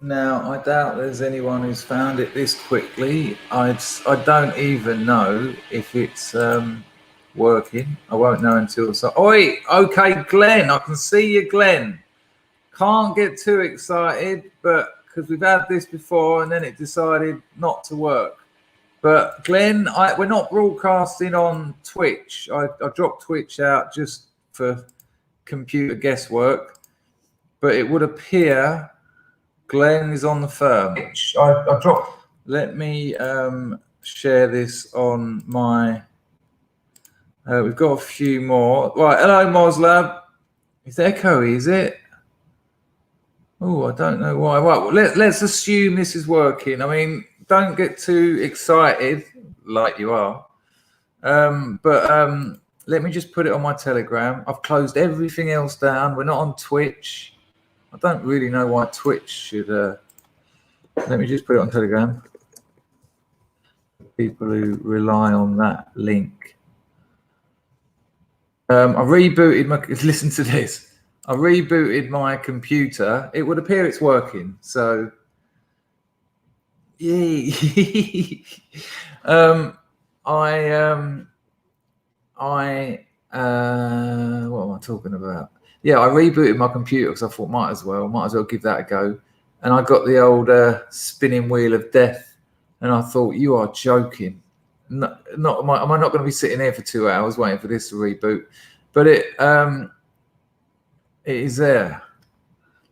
Now, I doubt there's anyone who's found it this quickly. I don't even know if it's working. I won't know until so. Oi, okay, Glenn. I can see you, Glenn. Can't get too excited, but because we've had this before and then it decided not to work. But Glenn, we're not broadcasting on Twitch. I dropped Twitch out just for computer guesswork, but it would appear Glenn is on the firm. I dropped. Let me share this on my. We've got a few more. Right, hello, Moslab. It's echoey, is it? Oh, I don't know why. Right, well, let's assume this is working. I mean, don't get too excited like you are. But let me just put it on my Telegram. I've closed everything else down. We're not on Twitch. I don't really know why Twitch should. Let me just put it on Telegram. People who rely on that link. I rebooted my. Listen to this. I rebooted my computer. It would appear it's working. So, yay! What am I talking about? Yeah, I rebooted my computer because I thought might as well give that a go. And I got the old spinning wheel of death, and I thought, you are joking. Am I not going to be sitting here for 2 hours waiting for this to reboot? But it is there.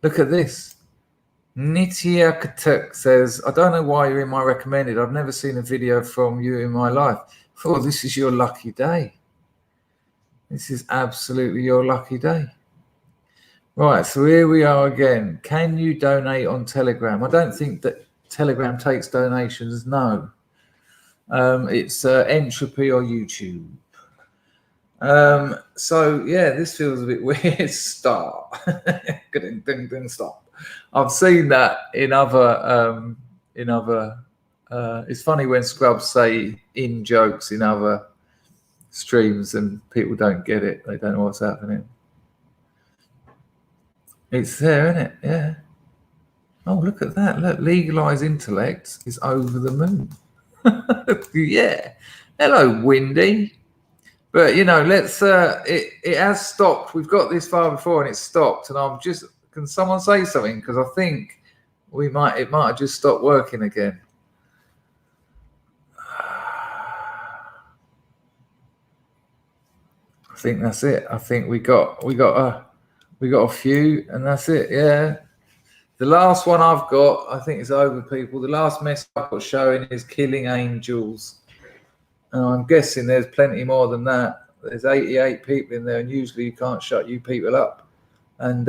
Look at this. Nitya Katuk says, I don't know why you're in my recommended. I've never seen a video from you in my life. Oh, this is your lucky day. This is absolutely your lucky day. Right, so here we are again. Can you donate on Telegram? I don't think that Telegram takes donations. No. It's Entropy or YouTube. So yeah, this feels a bit weird. Start. Stop. I've seen that in other it's funny when scrubs say in jokes in other streams and people don't get it. They don't know what's happening. It's there, isn't it? Yeah. Oh, look at that. Look, legalized intellect is over the moon. Yeah. Hello, Windy. But you know, let's it has stopped. We've got this far before and it's stopped. And I'm just, can someone say something? Because I think it might have just stopped working again. I think that's it. I think we got a few, and that's it. Yeah. The last one I've got, I think it's over, people. The last message I've got showing is killing angels. And I'm guessing there's plenty more than that. There's 88 people in there, and usually you can't shut you people up. And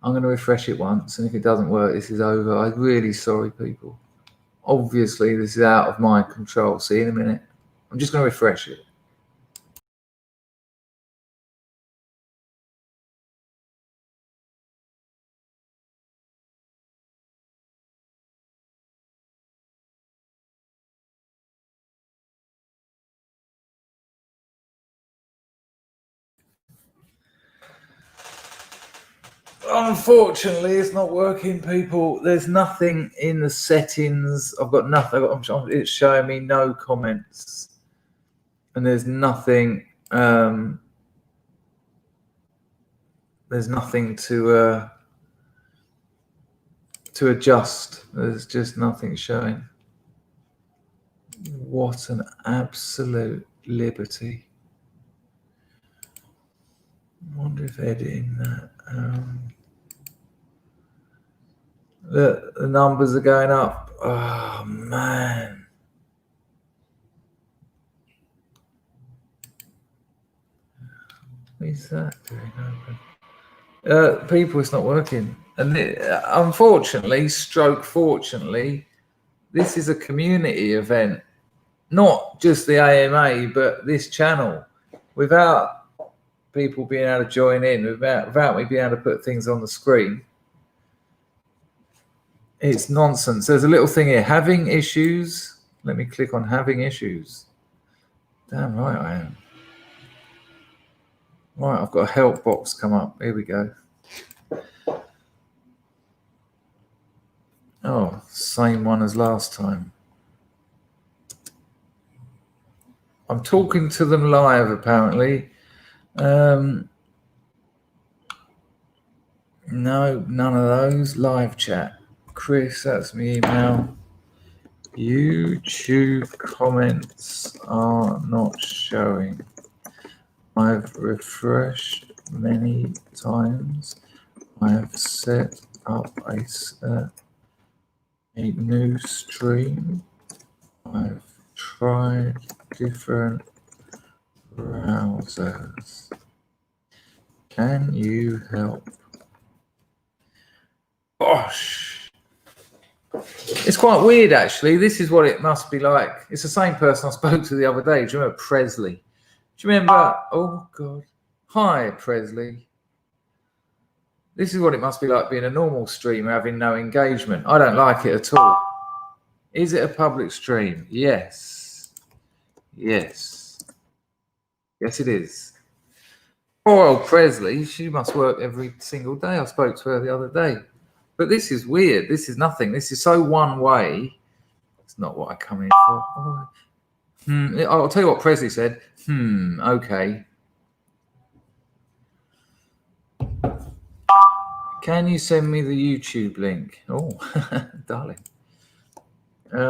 I'm going to refresh it once, and if it doesn't work, this is over. I'm really sorry, people. Obviously, this is out of my control. See you in a minute. I'm just going to refresh it. Unfortunately, it's not working, people. There's nothing in the settings. I've got nothing. It's showing me no comments, and there's nothing. There's nothing to adjust. There's just nothing showing. What an absolute liberty! I wonder if editing that. The numbers are going up. Oh man. What is that doing? People, it's not working. And unfortunately, stroke fortunately, this is a community event. Not just the AMA, but this channel. Without people being able to join in, without me being able to put things on the screen, it's nonsense. There's a little thing here, having issues. Let me click on having issues. Damn right I am. Right, I've got a help box come up. Here we go. Oh, same one as last time. I'm talking to them live, apparently. No, none of those. Live chat. Chris, that's my email. YouTube comments are not showing. I've refreshed many times. I've set up a new stream. I've tried different browsers. Can you help? Gosh. It's quite weird, actually. This is what it must be like. It's the same person I spoke to the other day. Do you remember Presley? Do you remember? Oh, God. Hi, Presley. This is what it must be like being a normal streamer, having no engagement. I don't like it at all. Is it a public stream? Yes. Yes. Yes, it is. Poor old Presley. She must work every single day. I spoke to her the other day. But this is weird. This is nothing. This is so one way. It's not what I come in for. Oh. I'll tell you what Presley said. Okay. Can you send me the YouTube link? Oh, darling.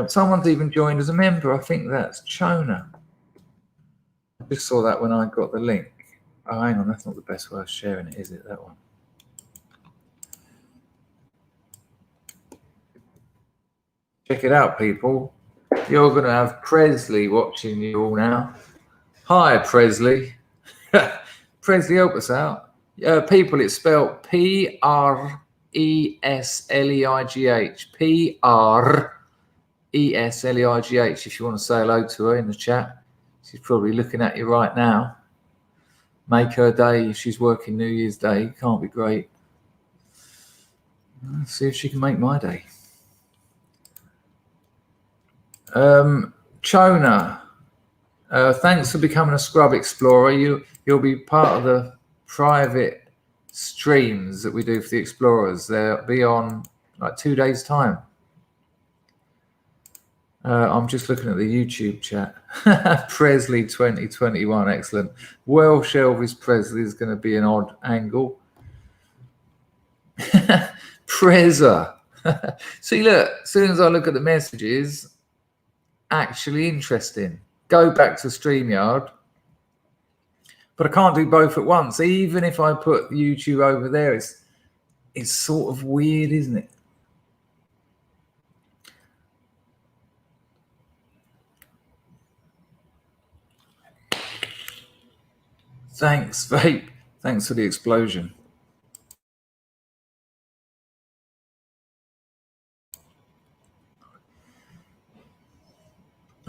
Someone's even joined as a member. I think that's Chona. I just saw that when I got the link. Oh, hang on. That's not the best way of sharing it, is it? That one. Check it out, people. You're going to have Presley watching you all now. Hi, Presley. Presley, help us out. People, it's spelled P-R-E-S-L-E-I-G-H. P-R-E-S-L-E-I-G-H. If you want to say hello to her in the chat. She's probably looking at you right now. Make her day if she's working New Year's Day. Can't be great. Let's see if she can make my day. Chona, thanks for becoming a Scrub Explorer. You'll be part of the private streams that we do for the Explorers. They'll be on like 2 days' time. I'm just looking at the YouTube chat. Presley 2021, excellent. Welsh Elvis Presley is going to be an odd angle. Preza. See, look, as soon as I look at the messages, actually interesting. Go back to StreamYard. But I can't do both at once. Even if I put YouTube over there, it's sort of weird, isn't it? Thanks, Vape. Thanks for the explosion.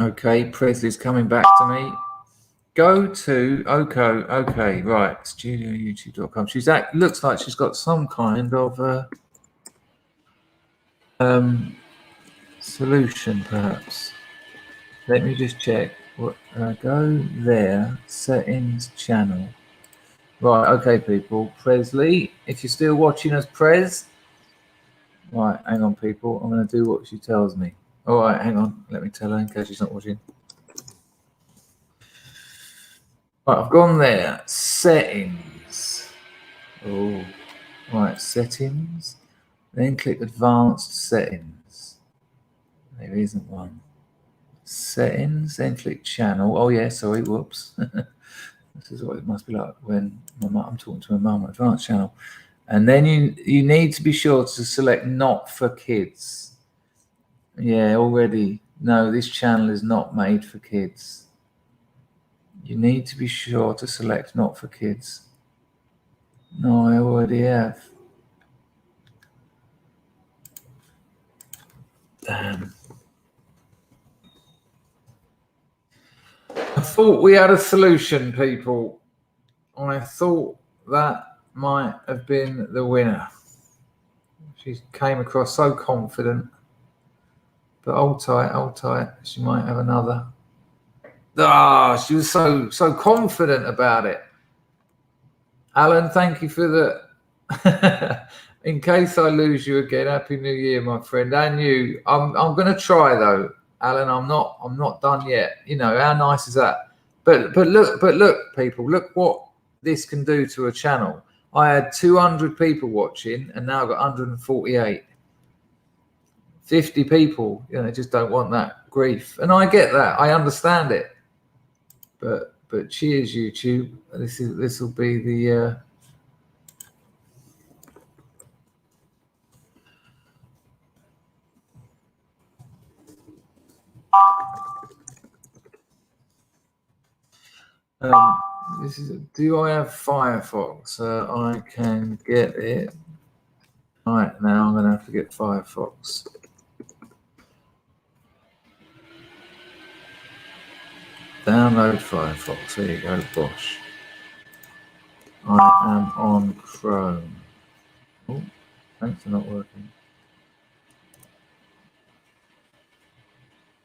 Okay, Presley's coming back to me. Go to okay, right, studioyoutube.com. Looks like she's got some kind of solution, perhaps. Let me just check. Go there, settings, channel. Right, okay, people. Presley, if you're still watching us, Prez. Right, hang on, people. I'm going to do what she tells me. All right, hang on. Let me tell her in case she's not watching. Right, I've gone there. Settings. Oh, right, settings. Then click advanced settings. There isn't one. Settings, then click channel. Oh, yeah, sorry, whoops. This is what it must be like when I'm talking to my mum. Advanced channel. And then you need to be sure to select not for kids. Yeah, already. No, this channel is not made for kids. You need to be sure to select not for kids. No, I already have. Damn. I thought we had a solution, people. I thought that might have been the winner. She came across so confident. But hold tight. She might have another. She was so confident about it. Alan, thank you for the. In case I lose you again, Happy New Year, my friend, and you. I'm going to try though, Alan. I'm not done yet. You know how nice is that? But look, people, look what this can do to a channel. I had 200 people watching, and now I've got 148. 50 people, you know, just don't want that grief, and I get that. I understand it. But cheers, YouTube. This will be the. This is. Do I have Firefox? I can get it. Right now, I'm going to have to get Firefox. Download Firefox. There you go, Bosh. I am on Chrome. Oh, thanks for not working.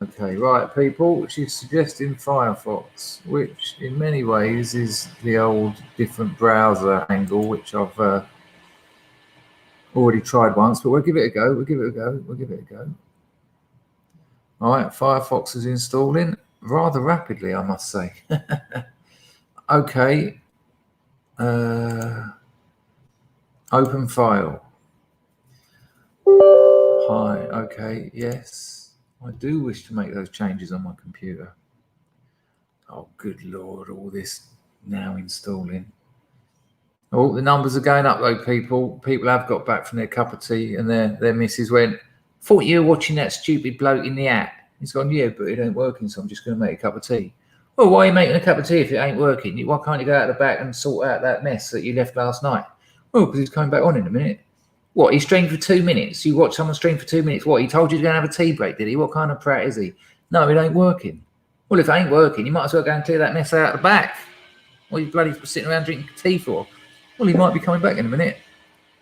Okay, right, people. She's suggesting Firefox, which in many ways is the old different browser angle, which I've already tried once, but we'll give it a go. We'll give it a go. All right, Firefox is installing rather rapidly, I must say. Okay. Open file. Hi. Okay. Yes. I do wish to make those changes on my computer. Oh, good Lord. All this now installing. Oh, the numbers are going up though, people. People have got back from their cup of tea and their missus went, thought you were watching that stupid bloke in the app. He's gone, yeah, but it ain't working, so I'm just going to make a cup of tea. Well, why are you making a cup of tea if it ain't working? Why can't you go out the back and sort out that mess that you left last night? Well, because he's coming back on in a minute. What, he streamed for 2 minutes? You watch someone stream for 2 minutes? What, he told you to go and have a tea break, did he? What kind of prat is he? No, it ain't working. Well, if it ain't working, you might as well go and clear that mess out the back. What are you bloody sitting around drinking tea for? Well, he might be coming back in a minute.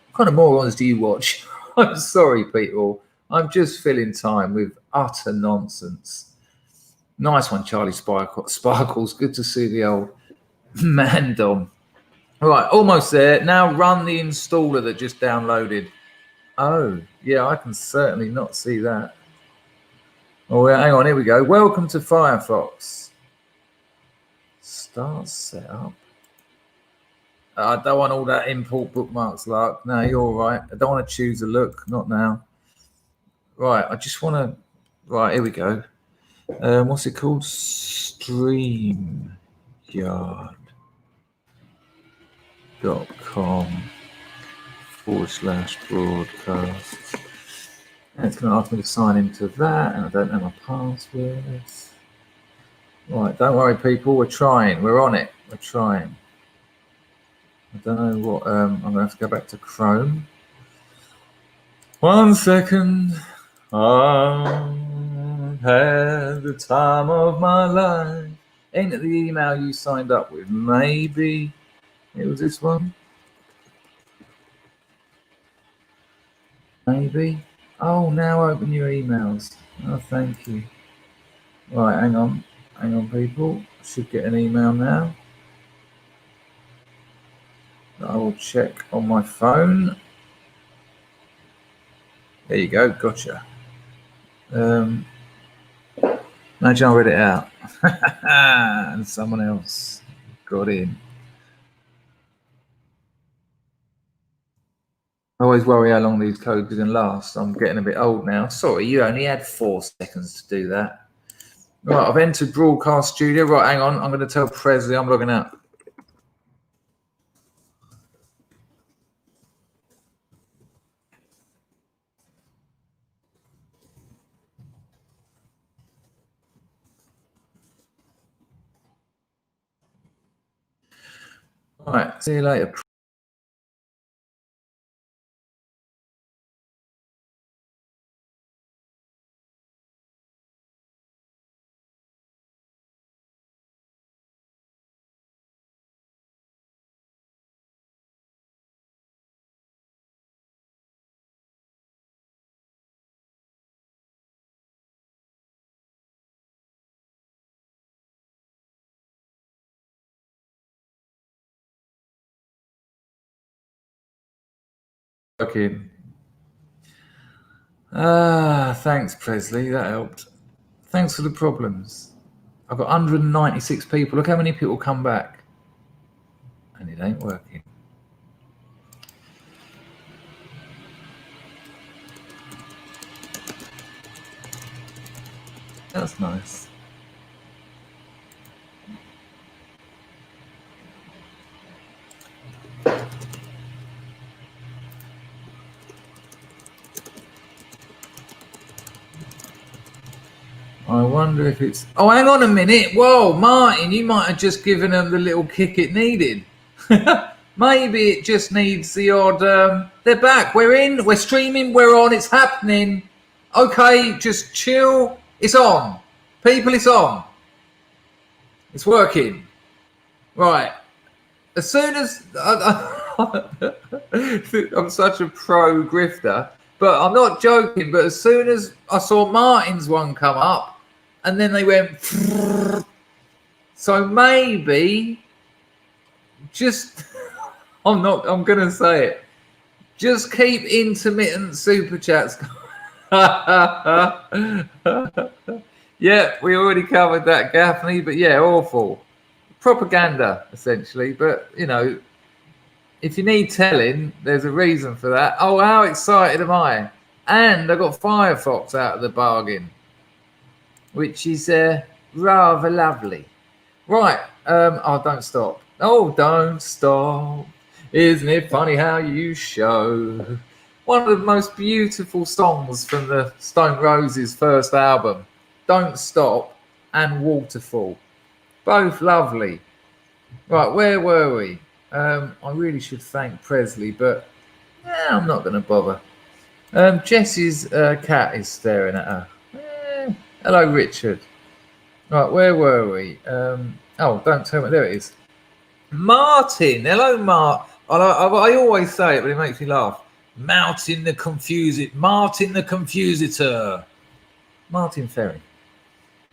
What kind of morons do you watch? I'm sorry, people. I'm just filling time with utter nonsense. Nice one, Charlie Sparkles. Good to see the old man, Dom. All right, almost there. Now run the installer that just downloaded. Oh, yeah, I can certainly not see that. Oh, hang on, here we go. Welcome to Firefox. Start setup. I don't want all that import bookmarks, Lark. No, you're all right. I don't want to choose a look. Not now. Right, I just want to... Right, here we go. What's it called? StreamYard.com/broadcast. And it's going to ask me to sign into that, and I don't know my password. Right, don't worry, people. We're trying. We're on it. We're trying. I don't know what. I'm going to have to go back to Chrome. 1 second. I've had the time of my life. Enter the email you signed up with. Maybe it was this one. Maybe. Oh, now open your emails. Oh, thank you. Right, hang on, people. Should get an email now. I will check on my phone. There you go. Gotcha. Imagine I read it out and someone else got in. I always worry how long these codes are going to last. I'm getting a bit old now. Sorry, you only had 4 seconds to do that. Right, I've entered Broadcast Studio. Right, hang on. I'm going to tell Presley I'm logging out. All right, see you later. working. Thanks, Presley. That helped. Thanks for the problems. I've got 196 people. Look how many people come back. And it ain't working. That's nice. I wonder if it's... Oh, hang on a minute. Whoa, Martin, you might have just given them the little kick it needed. Maybe it just needs the odd... They're back. We're in. We're streaming. We're on. It's happening. Okay, just chill. It's on. People, it's on. It's working. Right. As soon as... I'm such a pro grifter. But I'm not joking. But as soon as I saw Martin's one come up, and then they went... So maybe... Just... I'm going to say it. Just keep intermittent super chats. Yeah, we already covered that, Gaffney. But yeah, awful. Propaganda, essentially. But, you know, if you need telling, there's a reason for that. Oh, how excited am I? And I got Firefox out of the bargain, which is rather lovely. Right. Oh, don't stop. Oh, don't stop. Isn't it funny how you show? One of the most beautiful songs from the Stone Roses' first album, Don't Stop and Waterfall. Both lovely. Right, where were we? I really should thank Presley, but I'm not going to bother. Jessie's cat is staring at her. Hello, Richard. Right, where were we? Oh, don't tell me. There it is. Martin. Hello, Mark. I always say it, but it makes me laugh. Martin the Confusitor. Martin Ferry.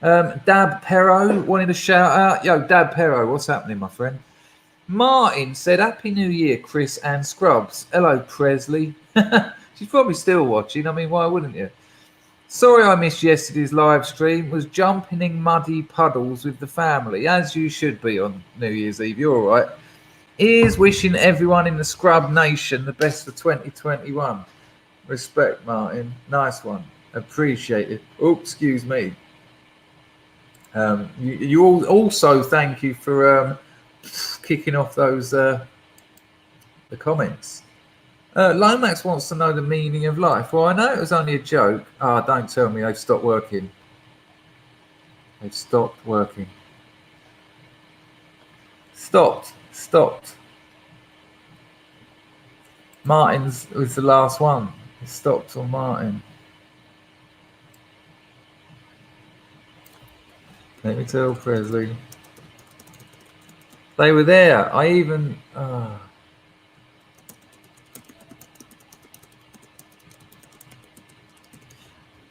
Dab Perro wanted a shout out. Yo, Dab Perro, what's happening, my friend? Martin said, Happy New Year, Chris and Scrubs. Hello, Presley. She's probably still watching. I mean, why wouldn't you? Sorry I missed yesterday's live stream. Was jumping in muddy puddles with the family, as you should be on New Year's Eve. You're all right. Here's wishing everyone in the Scrub Nation the best for 2021. Respect, Martin. Nice one. Appreciate it. Oh, excuse me. You all also thank you for kicking off those the comments. Lomax wants to know the meaning of life. Well, I know it was only a joke. Don't tell me they've stopped working. They've stopped working. Stopped. Martin's was the last one. It stopped on Martin. Let me tell Presley. They were there. I even...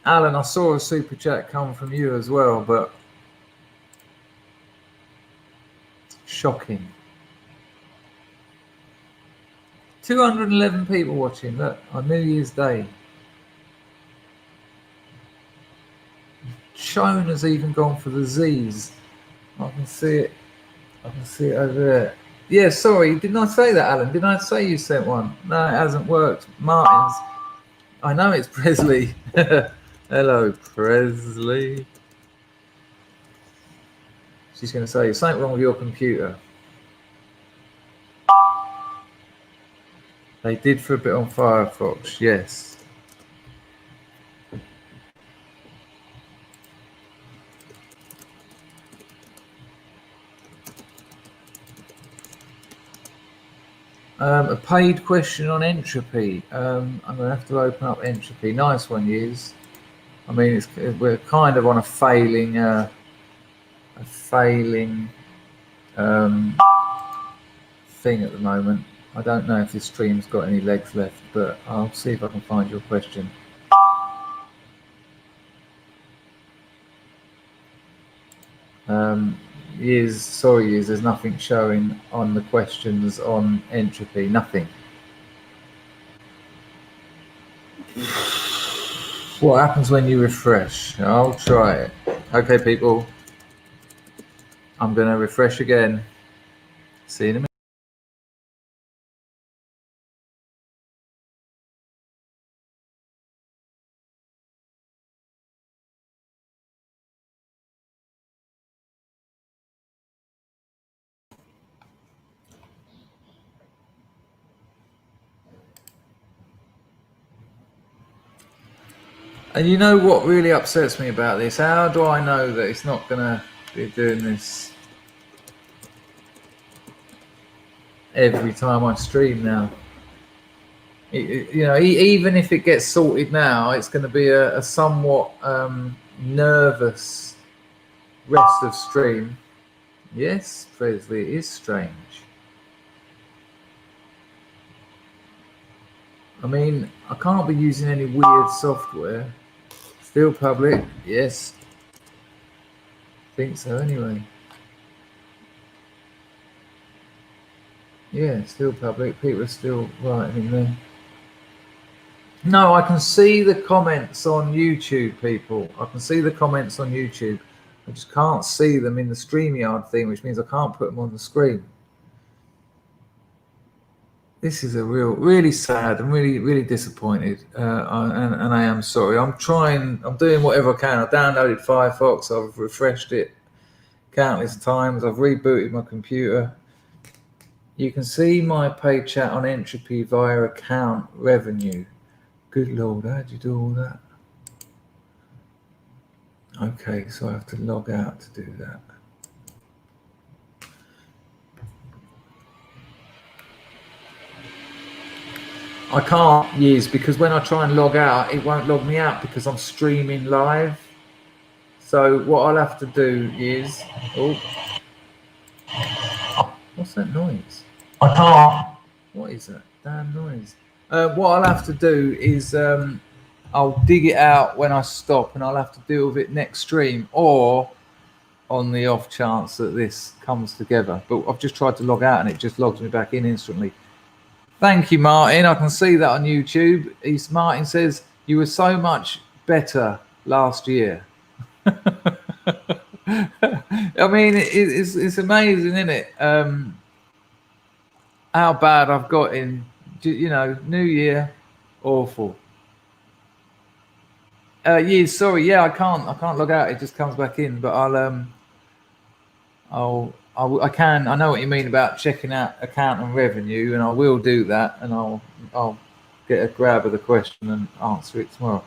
Alan, I saw a super chat come from you as well, but... Shocking. 211 people watching, look, on New Year's Day. Sean has even gone for the Z's. I can see it over there. Yeah, sorry, didn't I say that, Alan? Didn't I say you sent one? No, it hasn't worked. Martin's. I know it's Presley. Hello, Presley. She's going to say, something wrong with your computer. They did for a bit on Firefox, yes. A paid question on entropy. I'm going to have to open up entropy. Nice one, Yuz. I mean, we're kind of on a failing thing at the moment. I don't know if this stream's got any legs left, but I'll see if I can find your question. Sorry, there's nothing showing on the questions on entropy. Nothing. What happens when you refresh? I'll try it. Okay, people. I'm going to refresh again. See you in a minute. And you know what really upsets me about this? How do I know that it's not going to be doing this every time I stream now? You know, even if it gets sorted now, it's going to be a somewhat nervous rest of stream. Yes, Presley, it is strange. I mean, I can't be using any weird software. Still public, yes. Think so anyway. Yeah, still public. People are still writing in there. No, I can see the comments on YouTube, people. I can see the comments on YouTube. I just can't see them in the StreamYard thing, which means I can't put them on the screen. This is a really sad. I'm really disappointed, and I am sorry. I'm doing whatever I can. I downloaded Firefox. I've refreshed it countless times. I've rebooted my computer. You can see my paid chat on Entropy via account revenue. Good Lord, how'd you do all that? Okay, so I have to log out to do that. I can't use, because when I try and log out, it won't log me out because I'm streaming live. So what I'll have to do is, what's that noise? I can't. What is that damn noise? What I'll have to do is I'll dig it out when I stop, and I'll have to deal with it next stream, or on the off chance that this comes together. But I've just tried to log out and it just logs me back in instantly. Thank you, Martin. I can see that on YouTube. Martin says, you were so much better last year. I mean, it's amazing, isn't it? How bad I've got in, you know, New Year, awful. Yeah, sorry, yeah, I can't log out. It just comes back in. But I can. I know what you mean about checking out account and revenue, and I will do that. And I'll get a grab of the question and answer it tomorrow.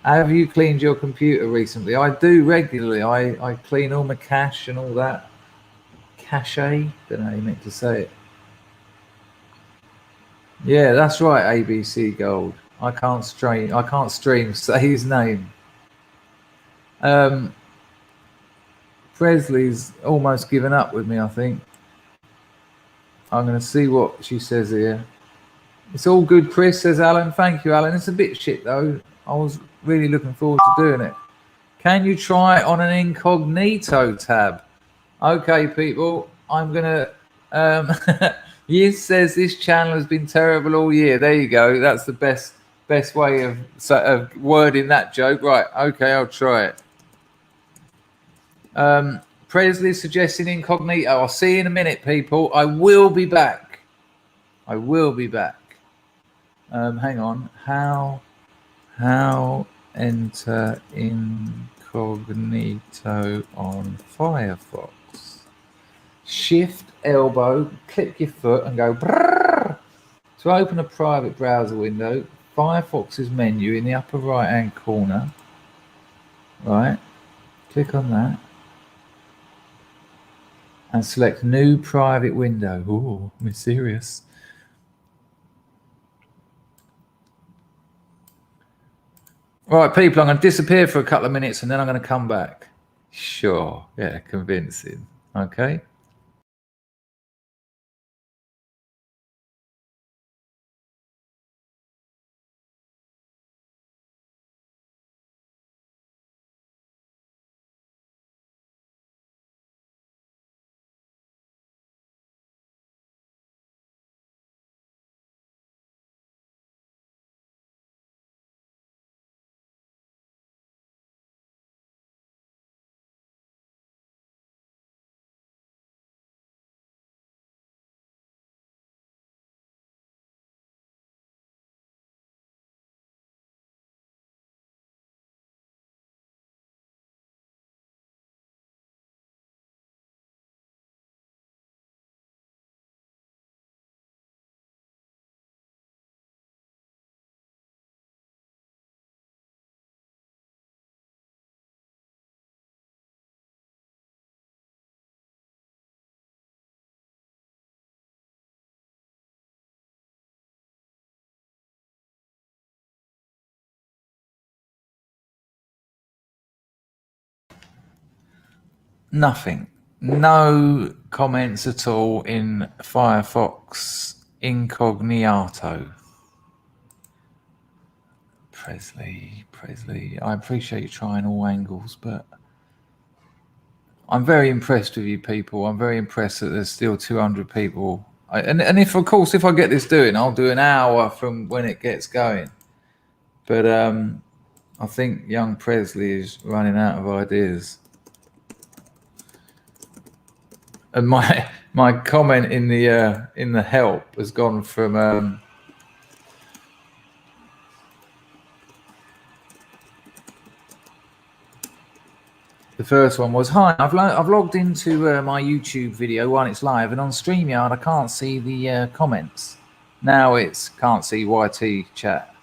Have you cleaned your computer recently? I do regularly. I clean all my cache and all that. Cache? Don't know how you meant to say it. Yeah, that's right. ABC Gold. I can't stream. Say his name. Presley's almost given up with me, I think. I'm going to see what she says here. It's all good, Chris, says Alan. Thank you, Alan. It's a bit shit, though. I was really looking forward to doing it. Can you try on an incognito tab? Okay, people. I'm going to... Yiz says this channel has been terrible all year. There you go. That's the best way of wording that joke. Right. Okay, I'll try it. Presley suggesting incognito. I'll see you in a minute, people. I will be back. Hang on. How enter incognito on Firefox? Shift elbow, click your foot and go brrr. To open a private browser window, Firefox's menu in the upper right hand corner. Right. Click on that. And select new private window. Ooh, mysterious. Right, people, I'm going to disappear for a couple of minutes and then I'm going to come back. Sure. Yeah, convincing. Okay. Nothing. No comments at all in Firefox Incognito. Presley. I appreciate you trying all angles, but I'm very impressed with you people. I'm very impressed that there's still 200 people. And if, of course, if I get this doing, I'll do an hour from when it gets going. But I think young Presley is running out of ideas. And my comment in the help has gone from the first one was, hi, I've logged into my YouTube video while it's live, and on StreamYard I can't see the comments. Now it's can't see YT chat.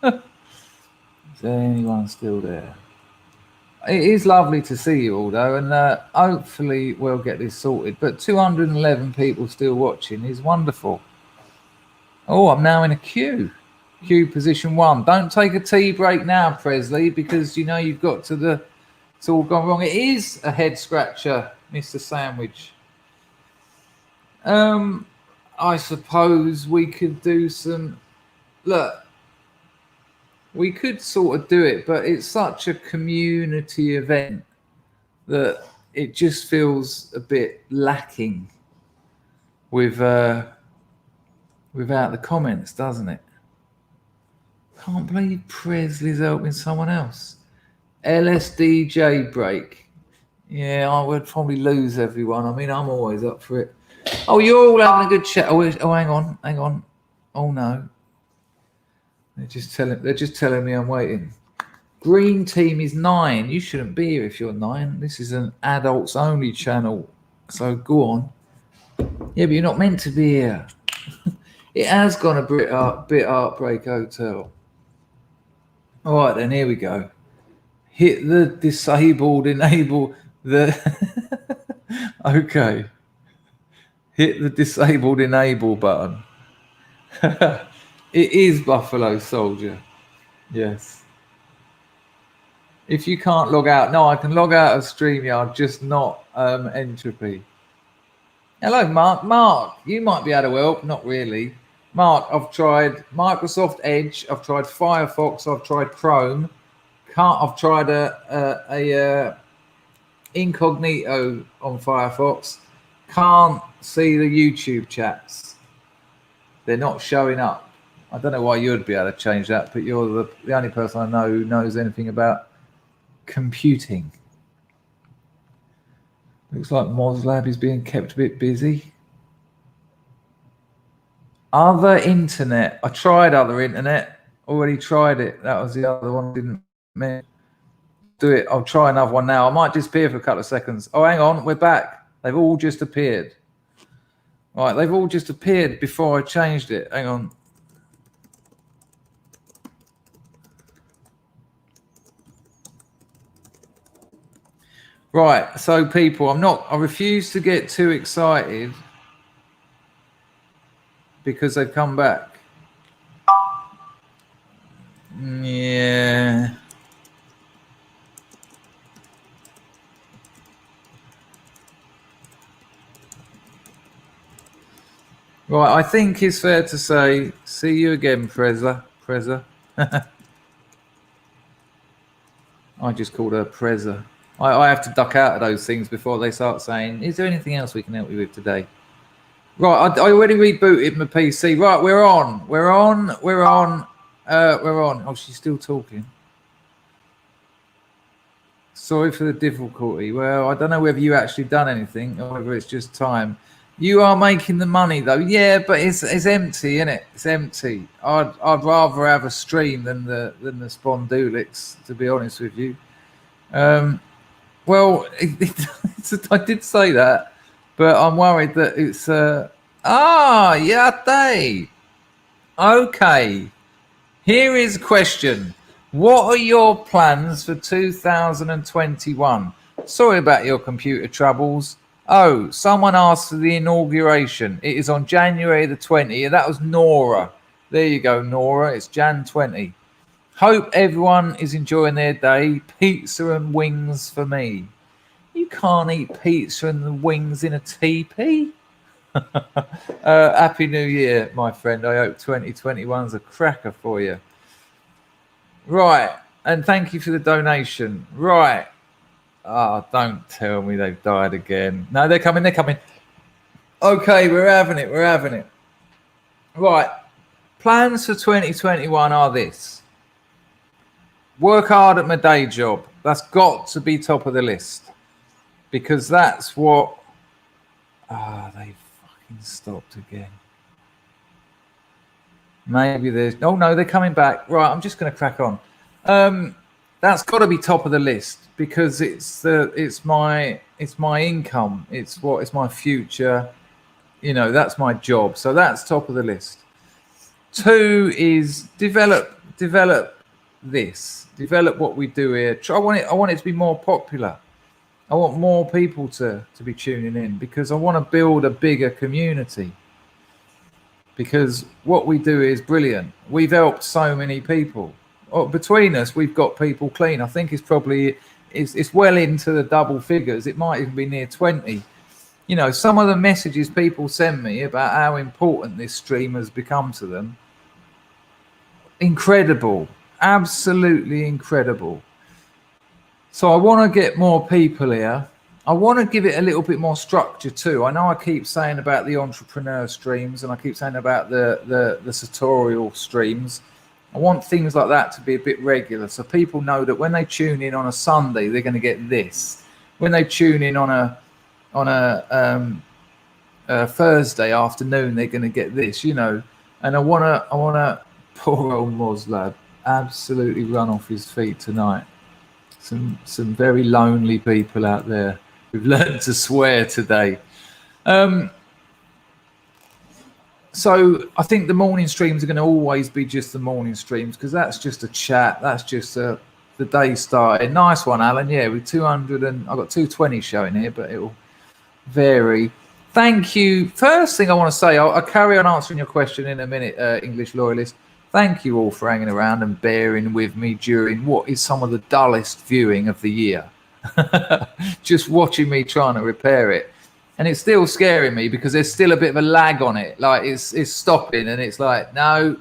Is there anyone still there? It is lovely to see you all, though, and hopefully we'll get this sorted. But 211 people still watching is wonderful. Oh, I'm now in a queue. Queue position 1. Don't take a tea break now, Presley, because you know you've got to the... It's all gone wrong. It is a head scratcher, Mr. Sandwich. I suppose we could do some... Look, we could sort of do it, but it's such a community event that it just feels a bit lacking with without the comments, doesn't it? Can't believe Presley's helping someone else. LSDJ break. Yeah, I would probably lose everyone. I mean, I'm always up for it. Oh, you're all having a good chat. Oh, hang on. Oh no. They're just telling me I'm waiting. Green team is 9. You shouldn't be here if you're 9. This is an adults only channel. So go on. Yeah, but you're not meant to be here. It has gone a bit Heartbreak Hotel. All right, then here we go. Hit the disabled, enable the... Okay. Hit the disabled enable button. It is Buffalo Soldier. Yes. If you can't log out... No, I can log out of StreamYard, just not Entropy. Hello, Mark. Mark, you might be able to help. Not really. Mark, I've tried Microsoft Edge. I've tried Firefox. I've tried Chrome. I've tried a incognito on Firefox. Can't see the YouTube chats. They're not showing up. I don't know why you'd be able to change that, but you're the only person I know who knows anything about computing. Looks like Moslab is being kept a bit busy. Other internet. I tried other internet. Already tried it. That was the other one I didn't do it. I'll try another one now. I might disappear for a couple of seconds. Oh, hang on. We're back. They've all just appeared. All right. They've all just appeared before I changed it. Hang on. Right. So people, I refuse to get too excited because they've come back. Yeah. Right, I think it's fair to say, see you again, Preza. I just called her Preza. I have to duck out of those things before they start saying, is there anything else we can help you with today? Right, I already rebooted my PC. Right, we're on. Oh, she's still talking. Sorry for the difficulty. Well, I don't know whether you actually done anything or whether it's just time. You are making the money though. Yeah, but it's empty, isn't it? It's empty. I'd rather have a stream than the Spondulix, to be honest with you. Well, I did say that, but I'm worried that it's yate. Okay. Here is a question. What are your plans for 2021? Sorry about your computer troubles. Oh, someone asked for the inauguration. It is on January the 20th. That was Nora. There you go, Nora. It's Jan 20. Hope everyone is enjoying their day. Pizza and wings for me. You can't eat pizza and the wings in a teepee. Happy New Year, my friend. I hope 2021's a cracker for you. Right. And thank you for the donation. Right. Oh, don't tell me they've died again. No, they're coming. They're coming. Okay, we're having it. We're having it. Right. Plans for 2021 are this. Work hard at my day job. That's got to be top of the list. Because that's what... Ah, they fucking stopped again. Maybe there's... Oh, no, they're coming back. Right, I'm just going to crack on. That's got to be top of the list because it's my income. It's my future. You know, that's my job. So that's top of the list. 2 is develop this. Develop what we do here. I want it to be more popular. I want more people to be tuning in because I want to build a bigger community. Because what we do is brilliant. We've helped so many people. Between us, we've got people clean. I think it's well into the double figures. It might even be near 20. You know, some of the messages people send me about how important this stream has become to them. Incredible. Absolutely incredible. So I want to get more people here. I want to give it a little bit more structure too. I know I keep saying about the entrepreneur streams and I keep saying about the tutorial streams. I want things like that to be a bit regular so people know that when they tune in on a Sunday, they're going to get this. When they tune in on a Thursday afternoon, they're going to get this, you know. And I want to poor old Moslab absolutely run off his feet tonight. Some very lonely people out there who've learned to swear today. So I think the morning streams are going to always be just the morning streams because that's just a chat. That's just the day started. Nice one, Alan. Yeah, with 200 and I've got 220 showing here, but it will vary. Thank you. First thing I want to say, I'll carry on answering your question in a minute, English loyalist. Thank you all for hanging around and bearing with me during what is some of the dullest viewing of the year. Just watching me trying to repair it. And it's still scaring me because there's still a bit of a lag on it. Like it's stopping and it's like, no.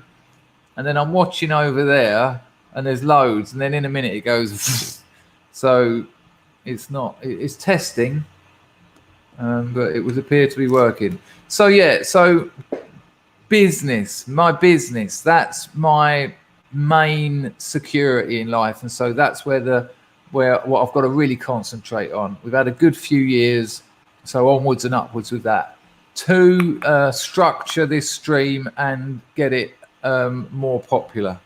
And then I'm watching over there and there's loads. And then in a minute it goes. So it's testing. But it would appear to be working. So yeah, so my business, that's my main security in life. And so that's where what I've got to really concentrate on. We've had a good few years. So onwards and upwards with that. 2, structure this stream and get it more popular.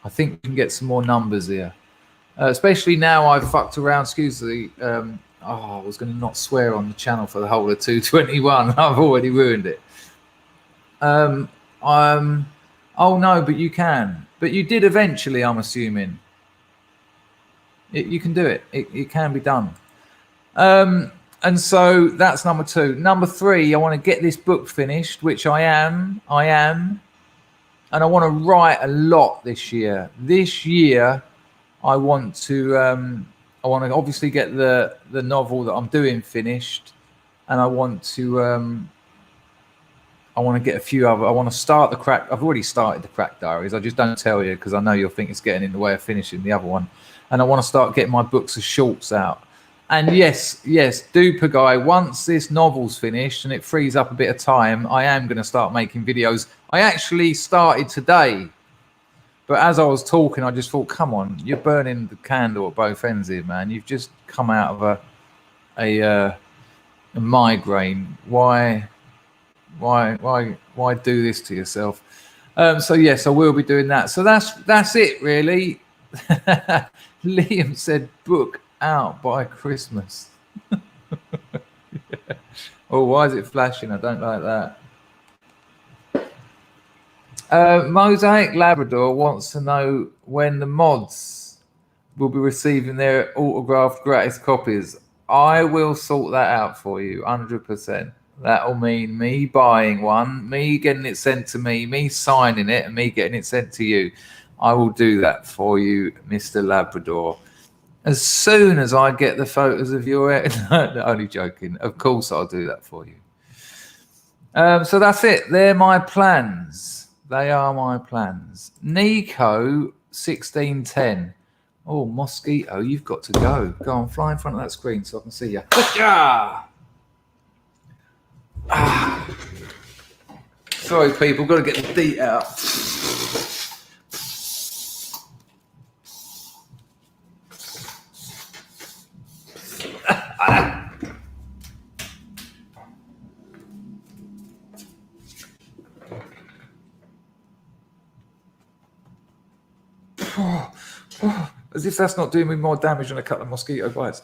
I think we can get some more numbers here. Especially now I've fucked around, excuse me. I was going to not swear on the channel for the whole of 221. I've already ruined it. Oh no, but you can. But you did eventually, I'm assuming. You can do it. It can be done. And so that's number 2. Number 3, I want to get this book finished, which I am. And I want to write a lot this year. This year, I want to obviously get the novel that I'm doing finished. And I want to get a few other. I want to start the crack. I've already started the Crack Diaries. I just don't tell you because I know you'll think it's getting in the way of finishing the other one. And I want to start getting my books of shorts out. And yes, Duper Guy, once this novel's finished and it frees up a bit of time, I am going to start making videos. I actually started today. But as I was talking, I just thought, come on, you're burning the candle at both ends here, man. You've just come out of a migraine. Why do this to yourself? So yes, I will be doing that. So that's it, really. Liam said book out by Christmas. Yeah. Oh, why is it flashing? I don't like that. Mosaic Labrador wants to know when the mods will be receiving their autographed gratis copies. I will sort that out for you, 100%. That'll mean me buying one, me getting it sent to me signing it, and me getting it sent to you. I will do that for you, Mr. Labrador. As soon as I get the photos of your hair, no, only joking. Of course, I'll do that for you. So that's it. They're my plans. They are my plans. Nico 1610. Oh, mosquito, you've got to go. Go on, fly in front of that screen so I can see you. Sorry, people, got to get the DEET out. As if that's not doing me more damage than a couple of mosquito bites.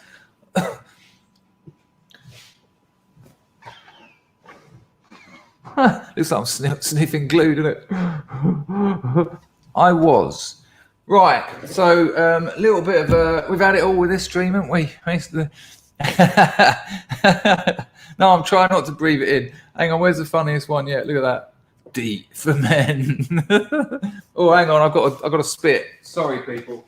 Looks like I'm sniffing glue, doesn't it? I was. Right, so a little bit of we've had it all with this stream, haven't we? No, I'm trying not to breathe it in. Hang on, where's the funniest one yet? Look at that. DEET for men. Oh, hang on, I've got to spit. Sorry, people.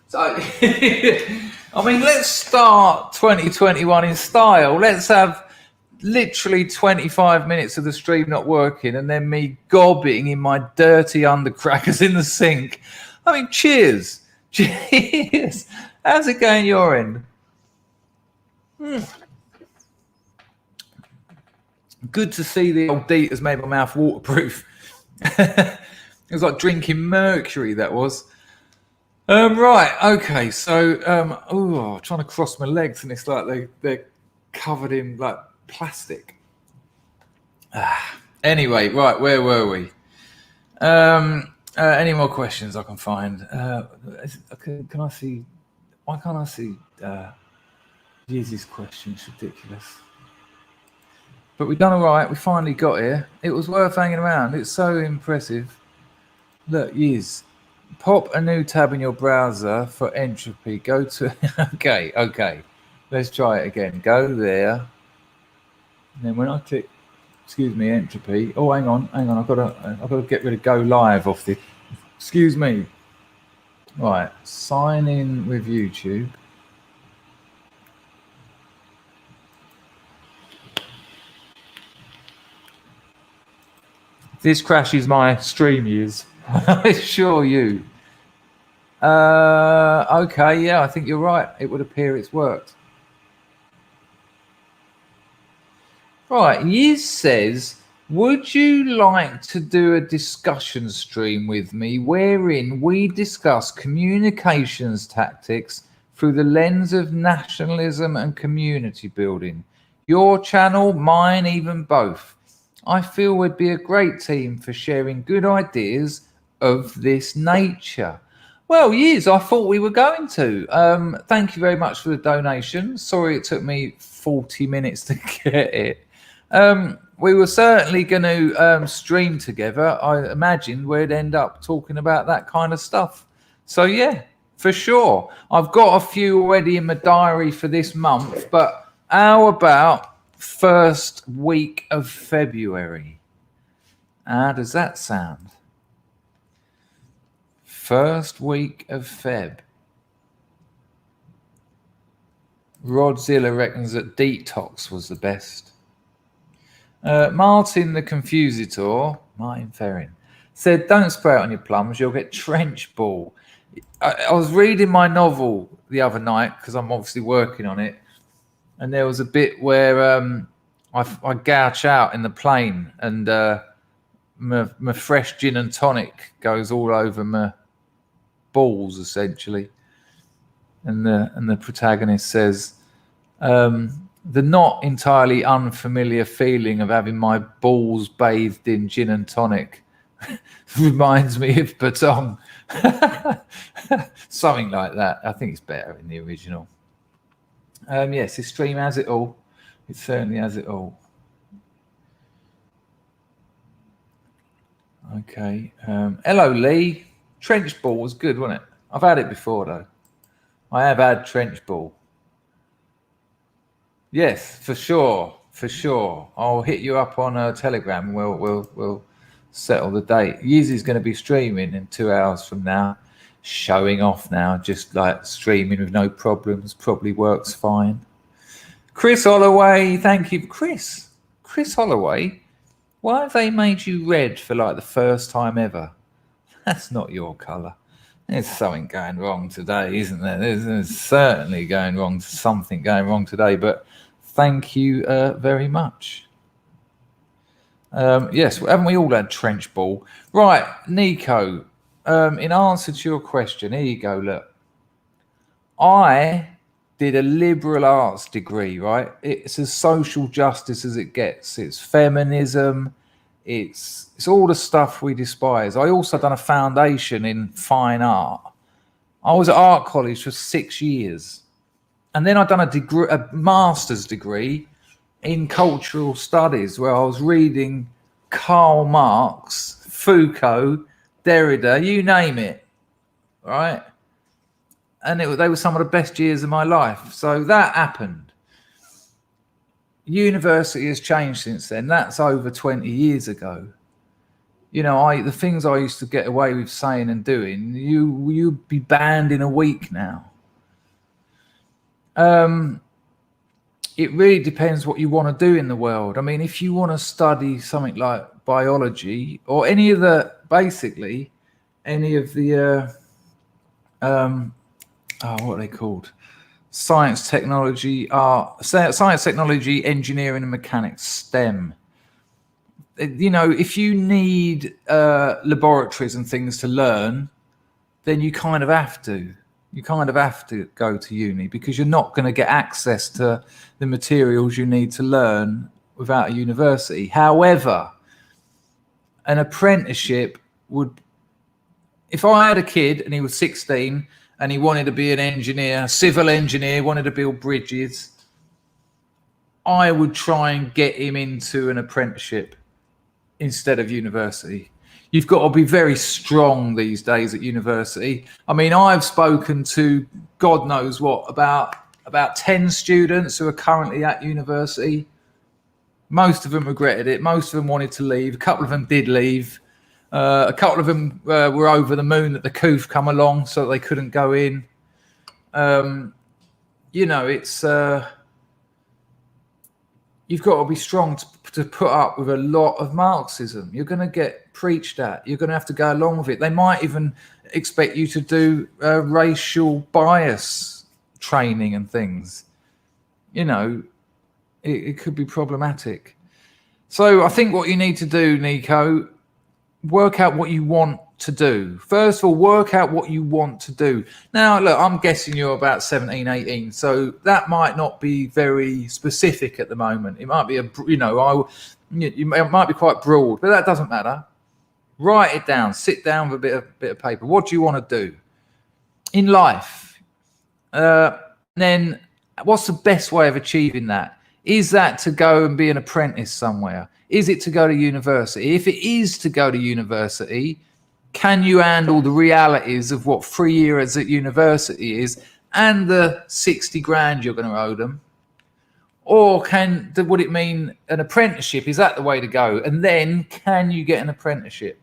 So, I mean, let's start 2021 in style. Let's have literally 25 minutes of the stream not working and then me gobbing in my dirty undercrackers in the sink. I mean, cheers. Cheers. How's it going your end? Good to see the old DEET has made my mouth waterproof. It was like drinking mercury, that was. Right, okay, so trying to cross my legs and it's like they're covered in like plastic. Anyway, right, where were we? Any more questions I can find? Can I see? Why can't I see Yeezy's question? It's ridiculous. But we've done all right. We finally got here. It was worth hanging around. It's so impressive. Look, Yeez. Pop a new tab in your browser for entropy. Go to okay. Let's try it again. Go there. And then when I click, entropy. Oh, hang on. I've got to get rid of go live off the. Excuse me. Right. Sign in with YouTube. This crashes my stream use. I assure you. Okay, yeah, I think you're right. It would appear it's worked. Right, Yiz says, would you like to do a discussion stream with me wherein we discuss communications tactics through the lens of nationalism and community building? Your channel, mine, even both. I feel we'd be a great team for sharing good ideas of this nature. Well, Yiz, I thought we were going to. Thank you very much for the donation. Sorry it took me 40 minutes to get it. We were certainly going to stream together. I imagined we'd end up talking about that kind of stuff. So, yeah, for sure. I've got a few already in my diary for this month, but how about first week of February? How does that sound? First week of Feb. Rodzilla reckons that Detox was the best. Martin the Confusitor, Martin Ferrin, said, don't spray it on your plums, you'll get trench ball. I was reading my novel the other night because I'm obviously working on it. And there was a bit where I gouge out in the plane and my fresh gin and tonic goes all over my balls, essentially. And the protagonist says, the not entirely unfamiliar feeling of having my balls bathed in gin and tonic reminds me of Batong. Something like that. I think it's better in the original. Yes, this stream has it all. It certainly has it all. Okay. Hello, Lee. Trench ball was good, wasn't it? I've had it before, though. I have had trench ball. Yes, for sure. For sure. I'll hit you up on Telegram. We'll settle the date. Yeezy's going to be streaming in 2 hours from now. showing off now, just like streaming with no problems, probably works fine. Chris Holloway, thank you. Chris Holloway, why have they made you red for like the first time ever? That's not your colour. There's something going wrong today, isn't there? There's certainly something going wrong today, but thank you very much. Yes, haven't we all had trench ball? Right, Nico, in answer to your question, here you go, look. I did a liberal arts degree, right? It's as social justice as it gets. It's feminism. It's all the stuff we despise. I also done a foundation in fine art. I was at art college for 6 years. And then I'd done a master's degree in cultural studies, where I was reading Karl Marx, Foucault, Derrida, you name it, right? And they were some of the best years of my life. So that happened. University has changed since then. That's over 20 years ago. You know, the things I used to get away with saying and doing, you'd be banned in a week now. It really depends what you want to do in the world. I mean, if you want to study something like biology or any of the what are they called? Science, technology, engineering and mechanics, STEM. You know, if you need laboratories and things to learn, then you kind of have to. You kind of have to go to uni, because you're not going to get access to the materials you need to learn without a university. However, an apprenticeship would, if I had a kid and he was 16 and he wanted to be an engineer, civil engineer, wanted to build bridges, I would try and get him into an apprenticeship instead of university. You've got to be very strong these days at university. I mean, I've spoken to God knows what, about 10 students who are currently at university. Most of them regretted it. Most of them wanted to leave. A couple of them did leave. A couple of them were over the moon that the COOF come along so they couldn't go in. You know, it's you've got to be strong to put up with a lot of Marxism. You're going to get preached at. You're going to have to go along with it. They might even expect you to do racial bias training and things. You know, it could be problematic. So I think what you need to do, Nico, work out what you want to do. First of all, work out what you want to do. Now, look, I'm guessing you're about 17, 18, so that might not be very specific at the moment. It might be it might be quite broad, but that doesn't matter. Write it down. Sit down with a bit of paper. What do you want to do in life? Then what's the best way of achieving that? Is that to go and be an apprentice somewhere? Is it to go to university? If it is to go to university, can you handle the realities of what 3 years at university is and the 60 grand you're going to owe them? Or would it mean an apprenticeship? Is that the way to go? And then can you get an apprenticeship?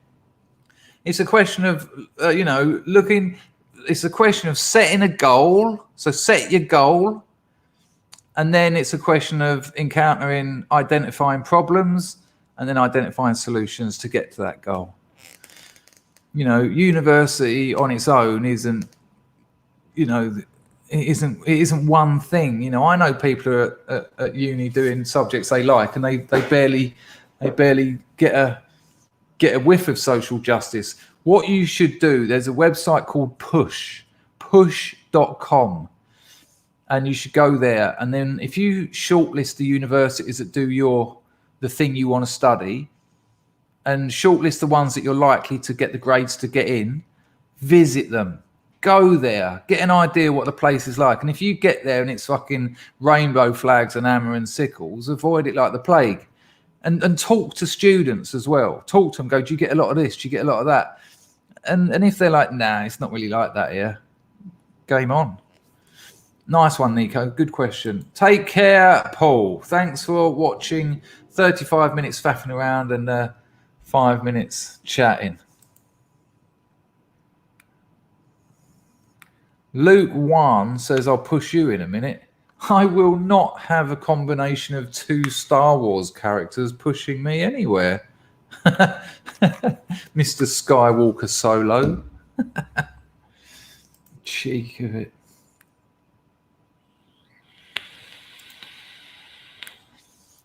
It's a question of, it's a question of setting a goal. So set your goal. And then it's a question of identifying problems and then identifying solutions to get to that goal. You know, university on its own isn't one thing. You know, I know people who are at uni doing subjects they like, and they barely get a whiff of social justice. What you should do, there's a website called push.com, and you should go there. And then if you shortlist the universities that do the thing you want to study, and shortlist the ones that you're likely to get the grades to get in, visit them. Go there, get an idea what the place is like. And if you get there and it's fucking rainbow flags and hammer and sickles, avoid it like the plague. And talk to students as well. Talk to them, go, do you get a lot of this? Do you get a lot of that? And if they're like, nah, it's not really like that here, game on. Nice one, Nico. Good question. Take care, Paul. Thanks for watching. 35 minutes faffing around and 5 minutes chatting. Luke 1 says, I'll push you in a minute. I will not have a combination of 2 Star Wars characters pushing me anywhere. Mr. Skywalker Solo. Cheek of it.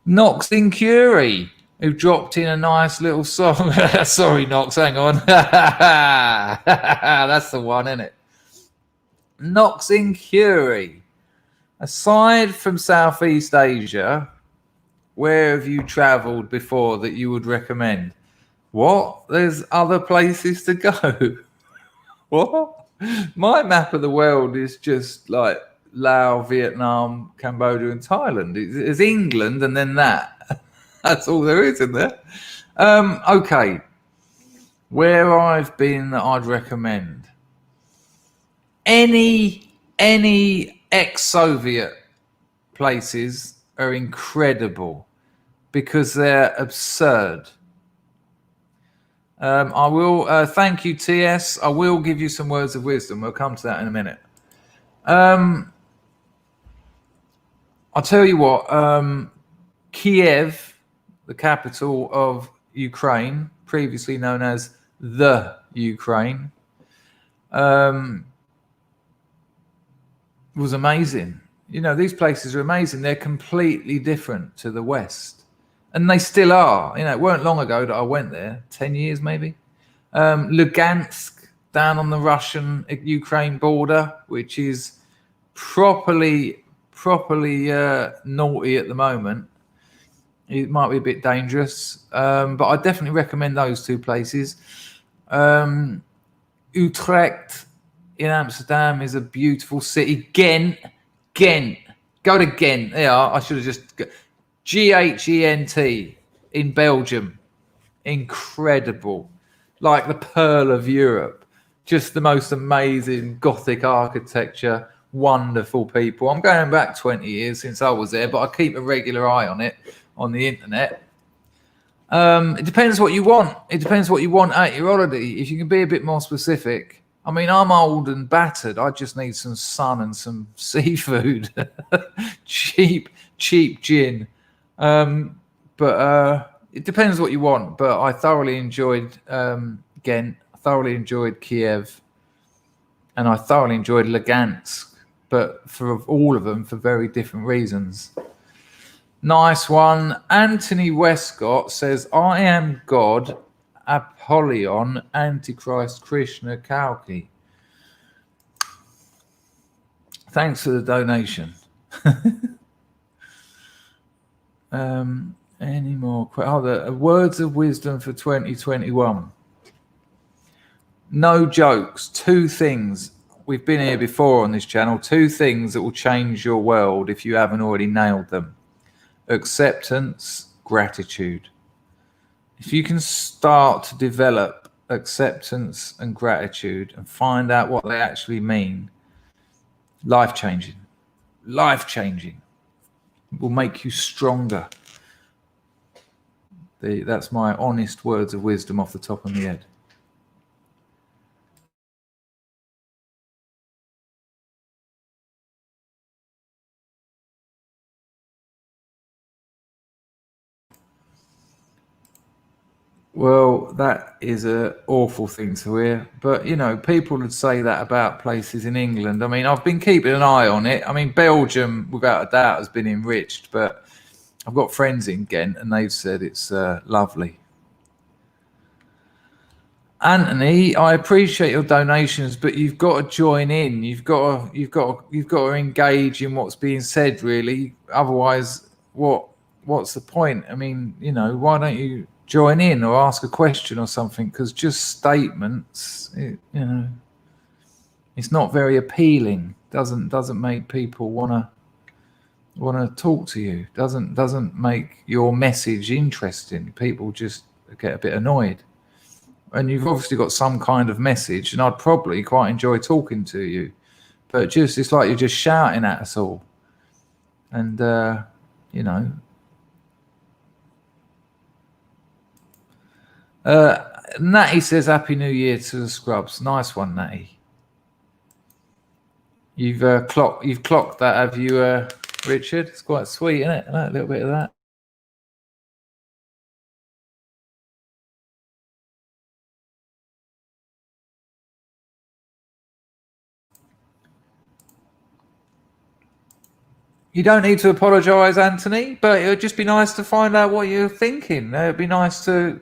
Nox in Curie, who dropped in a nice little song. Sorry, Nox, hang on. That's the one, isn't it? Nox in Curie. Aside from Southeast Asia, where have you travelled before that you would recommend? What? There's other places to go. What? My map of the world is just like Laos, Vietnam, Cambodia, and Thailand. It's England and then that. That's all there is, isn't there? Okay. Where I've been that I'd recommend. Any ex-Soviet places are incredible because they're absurd. I will thank you, TS. I will give you some words of wisdom. We'll come to that in a minute. I'll tell you what. Kiev, the capital of Ukraine, previously known as the Ukraine, was amazing. You know, these places are amazing. They're completely different to the West. And they still are. You know, it weren't long ago that I went there, 10 years maybe. Lugansk, down on the Russian-Ukraine border, which is properly naughty at the moment. It might be a bit dangerous, but I definitely recommend those 2 places. Utrecht in Amsterdam is a beautiful city. Ghent. Go to Ghent. Yeah, I should have just... Ghent in Belgium. Incredible. Like the pearl of Europe. Just the most amazing Gothic architecture. Wonderful people. I'm going back 20 years since I was there, but I keep a regular eye on it on the internet. It depends what you want. It depends what you want at your holiday. If you can be a bit more specific. I mean, I'm old and battered. I just need some sun and some seafood. cheap gin. But it depends what you want. But I thoroughly enjoyed Ghent. I thoroughly enjoyed Kiev. And I thoroughly enjoyed Lugansk. But for all of them, for very different reasons. Nice one. Anthony Westcott says, I am God, Apollyon, Antichrist, Krishna, Kalki. Thanks for the donation. Any more? The words of wisdom for 2021. No jokes. 2 things. We've been here before on this channel. 2 things that will change your world if you haven't already nailed them. Acceptance, gratitude. If you can start to develop acceptance and gratitude and find out what they actually mean, life-changing. Life-changing. It will make you stronger. That's my honest words of wisdom off the top of my head. Well, that is an awful thing to hear. But, you know, people would say that about places in England. I mean, I've been keeping an eye on it. I mean, Belgium, without a doubt, has been enriched. But I've got friends in Ghent and they've said it's lovely. Anthony, I appreciate your donations, but you've got to join in. You've got to engage in what's being said, really. Otherwise, what's the point? I mean, you know, why don't you join in or ask a question or something? Because just statements, you know, it's not very appealing. Doesn't make people want to talk to you. Doesn't make your message interesting. People just get a bit annoyed. And you've obviously got some kind of message, and I'd probably quite enjoy talking to you. But it's like you're just shouting at us all. And, you know. Natty says, Happy New Year to the Scrubs. Nice one, Natty. You've clocked that, have you, Richard? It's quite sweet, isn't it? A little bit of that. You don't need to apologise, Anthony, but it would just be nice to find out what you're thinking. It'd be nice to,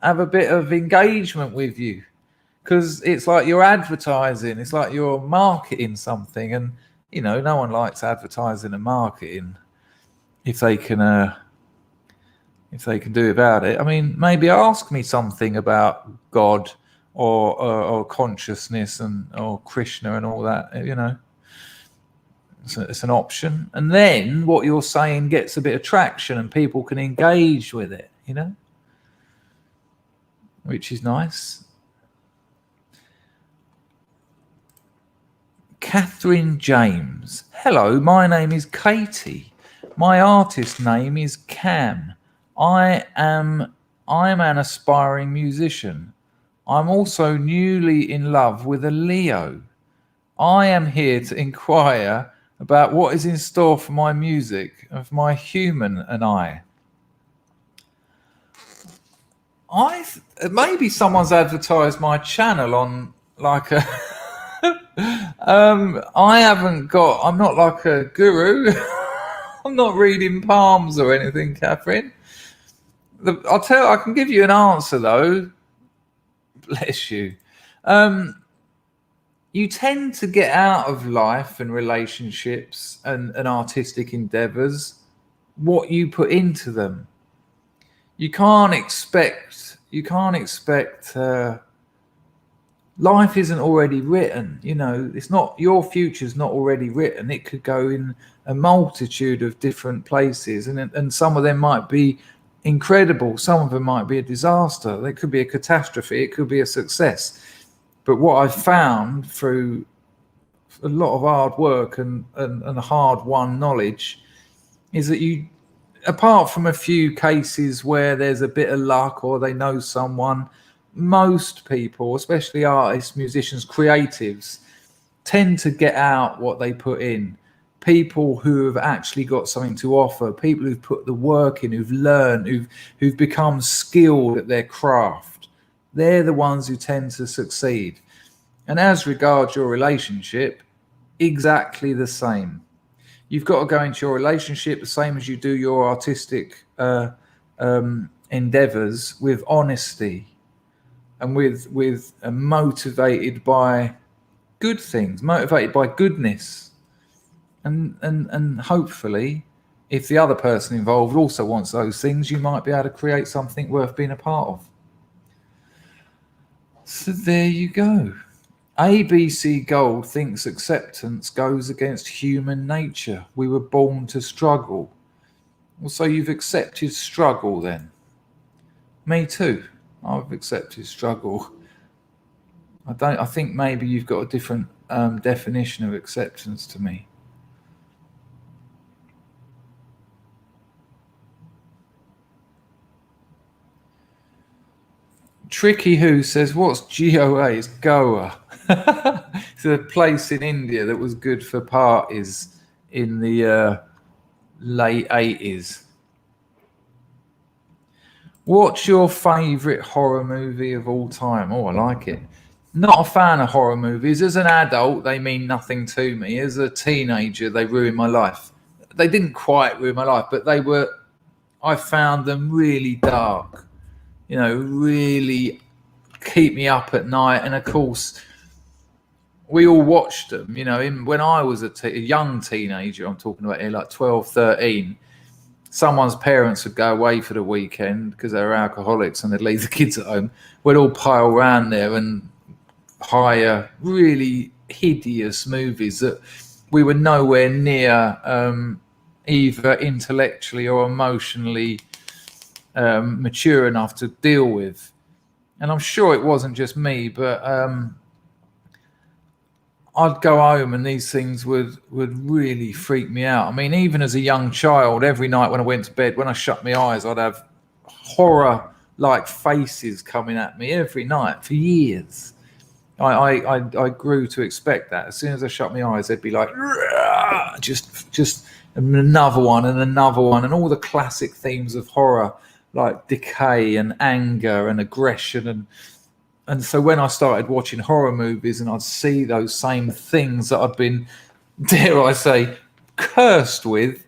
have a bit of engagement with you, because it's like you're advertising. It's like you're marketing something, and no one likes advertising and marketing if they can do about it. I mean, maybe ask me something about God or consciousness or Krishna and all that. It's an option, and then what you're saying gets a bit of traction, and people can engage with it. Which is nice. Catherine James. Hello, my name is Katie. My artist name is Cam. I'm an aspiring musician. I'm also newly in love with a Leo. I am here to inquire about what is in store for my music of my human and I. Maybe someone's advertised my channel on like a I'm not like a guru. I'm not reading palms or anything, Catherine. I can give you an answer though. Bless you. You tend to get out of life and relationships and artistic endeavors what you put into them. You can't expect life isn't already written. It's not, your future's not already written. It could go in a multitude of different places, and some of them might be incredible, some of them might be a disaster, there could be a catastrophe, it could be a success. But what I've found through a lot of hard work and hard won knowledge is that you, apart from a few cases where there's a bit of luck or they know someone, most people, especially artists, musicians, creatives, tend to get out what they put in. People who have actually got something to offer, people who've put the work in, who've learned, who've become skilled at their craft, they're the ones who tend to succeed. And as regards your relationship, exactly the same. You've got to go into your relationship the same as you do your artistic endeavors, with honesty and with motivated by good things, motivated by goodness, and hopefully, if the other person involved also wants those things, you might be able to create something worth being a part of. So there you go. ABC Gold thinks acceptance goes against human nature. We were born to struggle. Well, so you've accepted struggle then? Me too. I've accepted struggle. I think maybe you've got a different definition of acceptance to me. Tricky Who says, what's GOA? It's Goa. It's a place in India that was good for parties in the late 80s. What's your favourite horror movie of all time? Oh, I like it. Not a fan of horror movies. As an adult, they mean nothing to me. As a teenager, they ruined my life. They didn't quite ruin my life, but I found them really dark. Really keep me up at night. And of course, we all watched them, when I was a young teenager, I'm talking about here, like 12, 13, someone's parents would go away for the weekend because they were alcoholics and they'd leave the kids at home. We'd all pile around there and hire really hideous movies that we were nowhere near either intellectually or emotionally mature enough to deal with. And I'm sure it wasn't just me, but I'd go home and these things would really freak me out. I mean, even as a young child, every night when I went to bed, when I shut my eyes, I'd have horror-like faces coming at me every night for years. I grew to expect that. As soon as I shut my eyes, they'd be like, just another one and another one, and all the classic themes of horror, like decay and anger and aggression. And so when I started watching horror movies and I'd see those same things that I'd been, dare I say, cursed with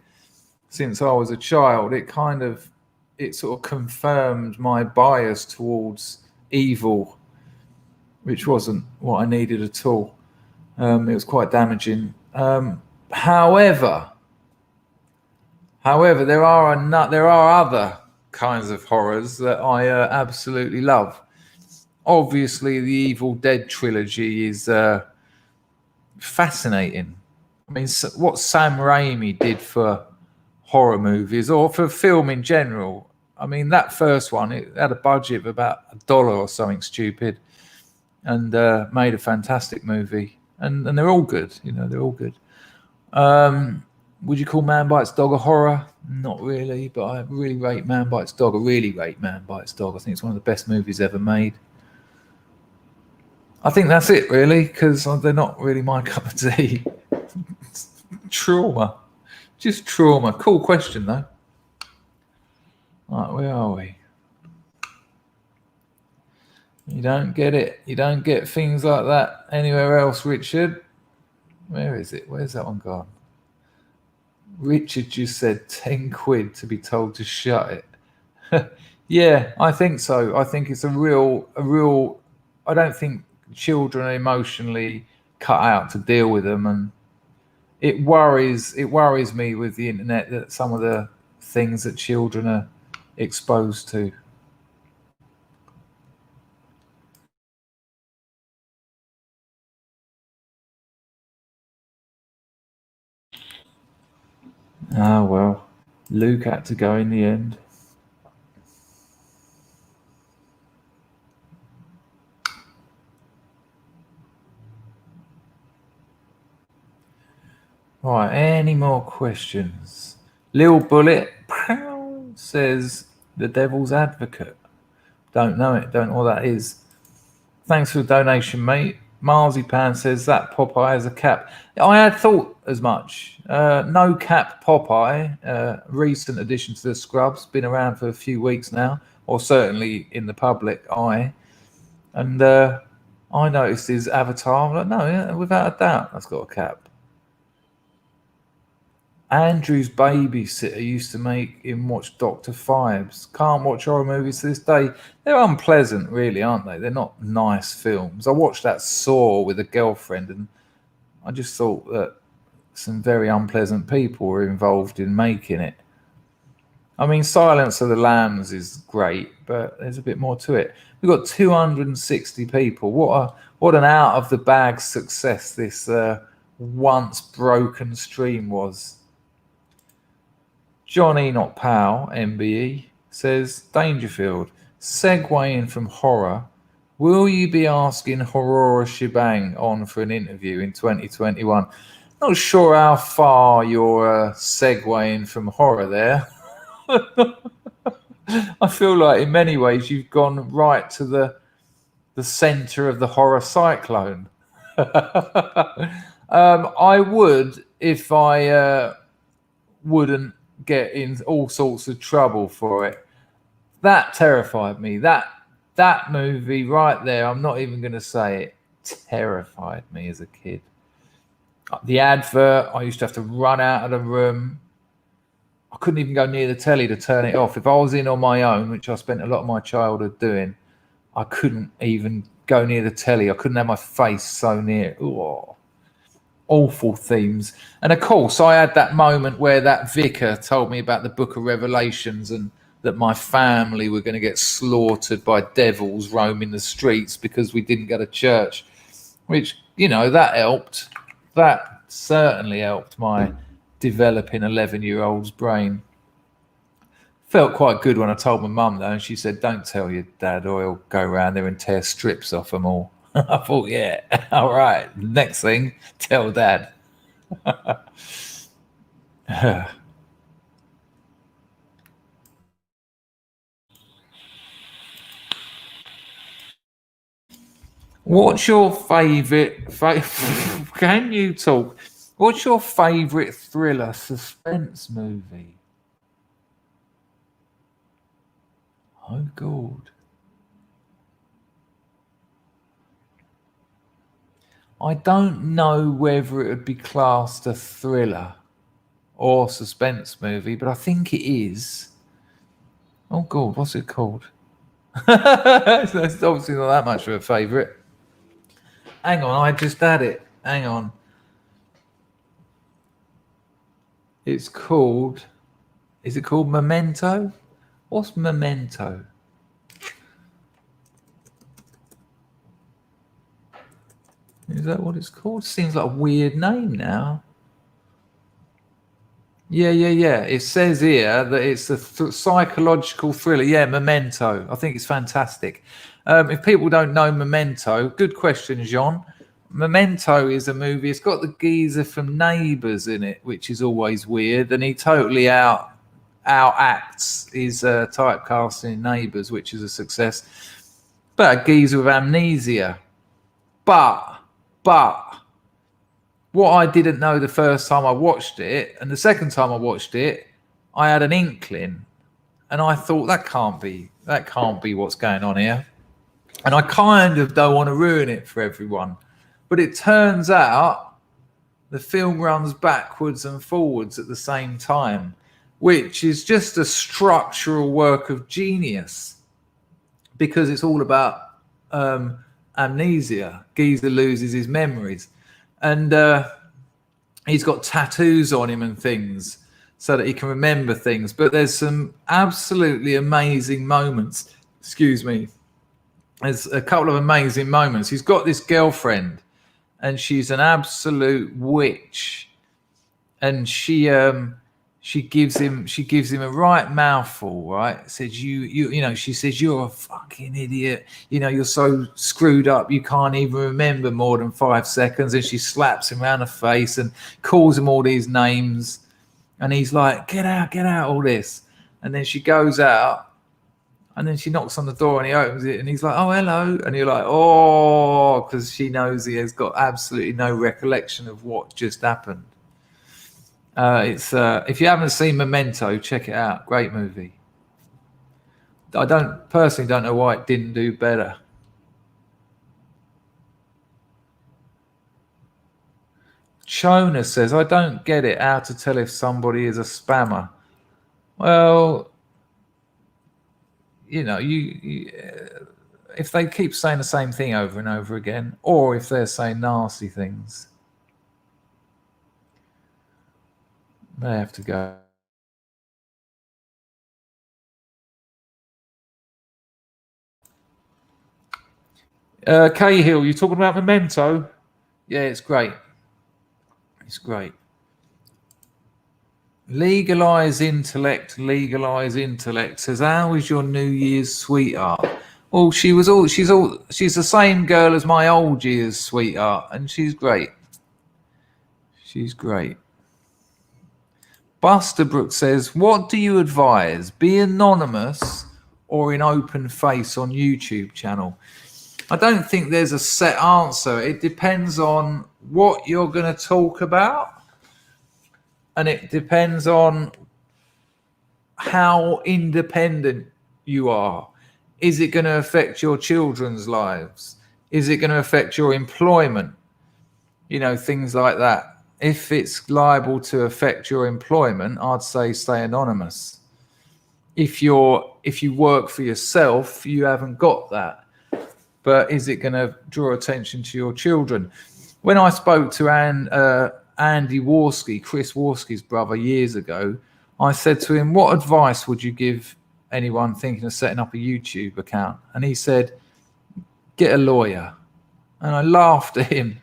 since I was a child, it sort of confirmed my bias towards evil, which wasn't what I needed at all. It was quite damaging. However, there are other kinds of horrors that I absolutely love. Obviously, the Evil Dead trilogy is fascinating. I mean, what Sam Raimi did for horror movies or for film in general. I mean, that first one, it had a budget of about $1 or something stupid, and made a fantastic movie. And they're all good, they're all good. Would you call Man Bites Dog a horror? Not really, but I really rate Man Bites Dog. I really rate Man Bites Dog. I think it's one of the best movies ever made. I think that's it, really, because they're not really my cup of tea. Trauma. Just trauma. Cool question, though. Right, where are we? You don't get it. You don't get things like that anywhere else, Richard. Where is it? Where's that one gone? Richard just said 10 quid to be told to shut it. Yeah, I think so. I think it's a real, I don't think children are emotionally cut out to deal with them. And it worries me with the internet that some of the things that children are exposed to. Ah, well, Luke had to go in the end. Right, any more questions? Lil Bullet says The Devil's Advocate. Don't know it, don't know what that is. Thanks for the donation, mate. Marzipan says that Popeye has a cap. I had thought as much. No cap Popeye, recent addition to the Scrubs, been around for a few weeks now, or certainly in the public eye. And I noticed his avatar. I'm like, no, yeah, without a doubt, that's got a cap. Andrew's babysitter used to make him watch Dr. Phibes. Can't watch horror movies to this day. They're unpleasant, really, aren't they? They're not nice films. I watched that Saw with a girlfriend, and I just thought that some very unpleasant people were involved in making it. I mean, Silence of the Lambs is great, but there's a bit more to it. We've got 260 people. What an out of the bag success this once broken stream was. John Enoch Powell, MBE, says, Dangerfield, segueing from horror, will you be asking Horror Shebang on for an interview in 2021? Not sure how far you're segueing from horror there. I feel like in many ways you've gone right to the center of the horror cyclone. I would if I wouldn't get in all sorts of trouble for it. That terrified me. That movie right there, I'm not even going to say it, terrified me as a kid. The advert, I used to have to run out of the room. I couldn't even go near the telly to turn it off. If I was in on my own, which I spent a lot of my childhood doing, I couldn't even go near the telly. I couldn't have my face so near. Ooh, awful themes. And of course, I had that moment where that vicar told me about the Book of Revelations and that my family were going to get slaughtered by devils roaming the streets because we didn't go to church, which, that helped. That certainly helped my developing 11-year-old's brain. Felt quite good when I told my mum, though, and she said, don't tell your dad or he'll go around there and tear strips off them all. I thought, yeah, all right. Next thing, tell dad. What's your favourite? Can you talk? What's your favourite thriller suspense movie? Oh God. I don't know whether it would be classed a thriller or suspense movie, but I think it is. Oh God, what's it called? That's obviously not that much of a favourite. Hang on, I just had it. Hang on. It's called. Is it called Memento? What's Memento? Is that what it's called? Seems like a weird name now. Yeah. It says here that it's a psychological thriller. Yeah, Memento. I think it's fantastic. If people don't know Memento, good question, Jean. Memento is a movie. It's got the geezer from Neighbours in it, which is always weird, and he totally outacts his typecasting in Neighbours, which is a success. But a geezer with amnesia. But what I didn't know the first time I watched it, and the second time I watched it, I had an inkling, and I thought that can't be what's going on here. And I kind of don't want to ruin it for everyone, but it turns out the film runs backwards and forwards at the same time, which is just a structural work of genius, because it's all about amnesia. Geezer loses his memories, and he's got tattoos on him and things so that he can remember things. But there's some absolutely amazing moments. Excuse me. There's a couple of amazing moments. He's got this girlfriend, and she's an absolute witch, and she gives him a right mouthful, right? Says you know, she says, you're a fucking idiot. You know, you're so screwed up you can't even remember more than 5 seconds. And she slaps him around the face and calls him all these names. And he's like, get out, all this. And then she goes out, and then she knocks on the door, and he opens it, and he's like, oh, hello. And you're like, oh, because she knows he has got absolutely no recollection of what just happened. It's if you haven't seen Memento, check it out. Great movie. I personally don't know why it didn't do better. Chona says, I don't get it, how to tell if somebody is a spammer. Well, you know, you if they keep saying the same thing over and over again, or if they're saying nasty things, they have to go. Cahill, you talking about Memento? Yeah, it's great. It's great. Legalize intellect says, how is your New Year's sweetheart? Well, she's the same girl as my old year's sweetheart, and she's great. She's great. Buster Brook says, what do you advise? Be anonymous or in open face on YouTube channel? I don't think there's a set answer. It depends on what you're going to talk about, and it depends on how independent you are. Is it going to affect your children's lives? Is it going to affect your employment? You know, things like that. If it's liable to affect your employment, I'd say stay anonymous. If you work for yourself, you haven't got that. But is it going to draw attention to your children? When I spoke to Andy Warski, Chris Warski's brother, years ago, I said to him, what advice would you give anyone thinking of setting up a YouTube account? And he said, get a lawyer. And I laughed at him.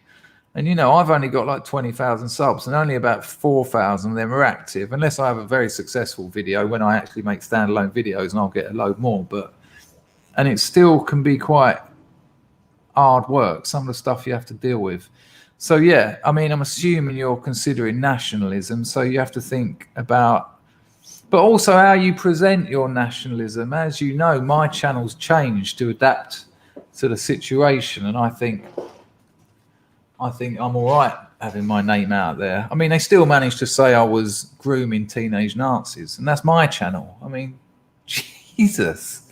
And, you know, I've only got like 20,000 subs, and only about 4,000 of them are active, unless I have a very successful video when I actually make standalone videos, and I'll get a load more. And it still can be quite hard work, some of the stuff you have to deal with. So, yeah, I mean, I'm assuming you're considering nationalism, so you have to think about, but also how you present your nationalism. As you know, my channel's changed to adapt to the situation, and I think I'm all right having my name out there. I mean, they still managed to say I was grooming teenage Nazis, and that's my channel. I mean, Jesus.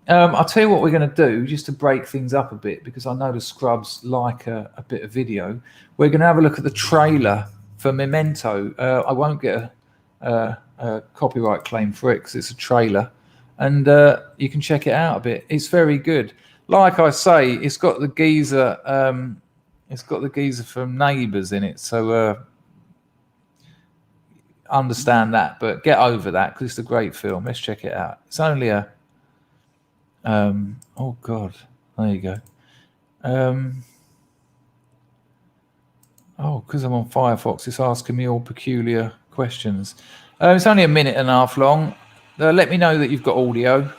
I'll tell you what we're going to do, just to break things up a bit, because I know the scrubs like a bit of video. We're going to have a look at the trailer for Memento. I won't get a copyright claim for it because it's a trailer, and you can check it out a bit. It's very good. Like I say, it's got the geezer. It's got the geezer from Neighbours in it, so understand that, but get over that because it's a great film. Let's check it out. It's only a oh God, there you go. Oh, because I'm on Firefox, it's asking me all peculiar questions. It's only a minute and a half long. Let me know that you've got audio.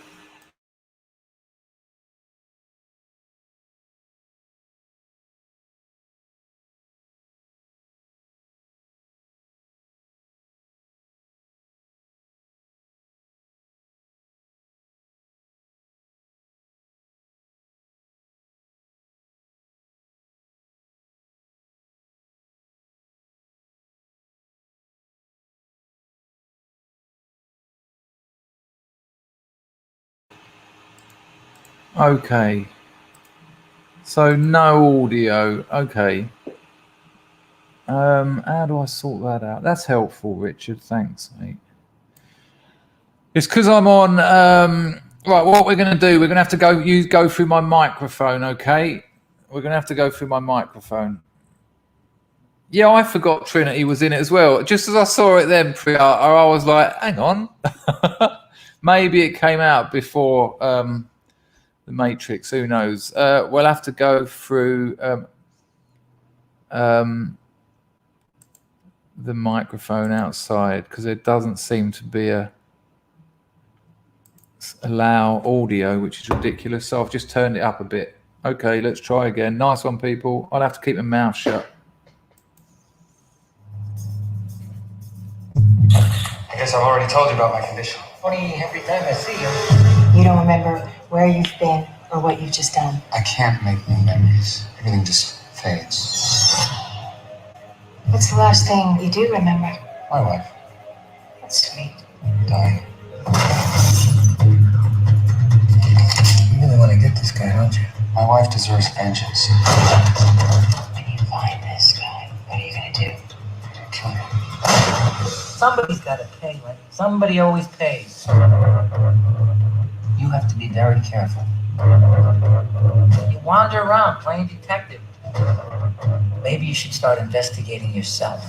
Okay. So no audio. Okay. How do I sort that out? That's helpful, Richard. Thanks, mate. It's because I'm on. Right. What we're going to do? We're going to have to go through my microphone. Okay. We're going to have to go through my microphone. Yeah, I forgot Trinity was in it as well. Just as I saw it then, Priya, I was like, hang on. Maybe it came out before the Matrix. Who knows? We'll have to go through the microphone outside because there doesn't seem to be a allow audio, which is ridiculous. So I've just turned it up a bit. Okay, let's try again. Nice one, people. I'll have to keep my mouth shut. I guess I've already told you about my condition. Funny, every time I see you, You don't remember where you've been or what you've just done. I can't make new memories. Everything just fades. What's the last thing you do remember? My wife That's sweet. dying. You really want to get this guy, don't you? My wife deserves vengeance. When you find this guy, what are you gonna do? Kill him. Somebody's got to pay, right? Somebody always pays. You have to be very careful. You wander around playing detective. Maybe you should start investigating yourself.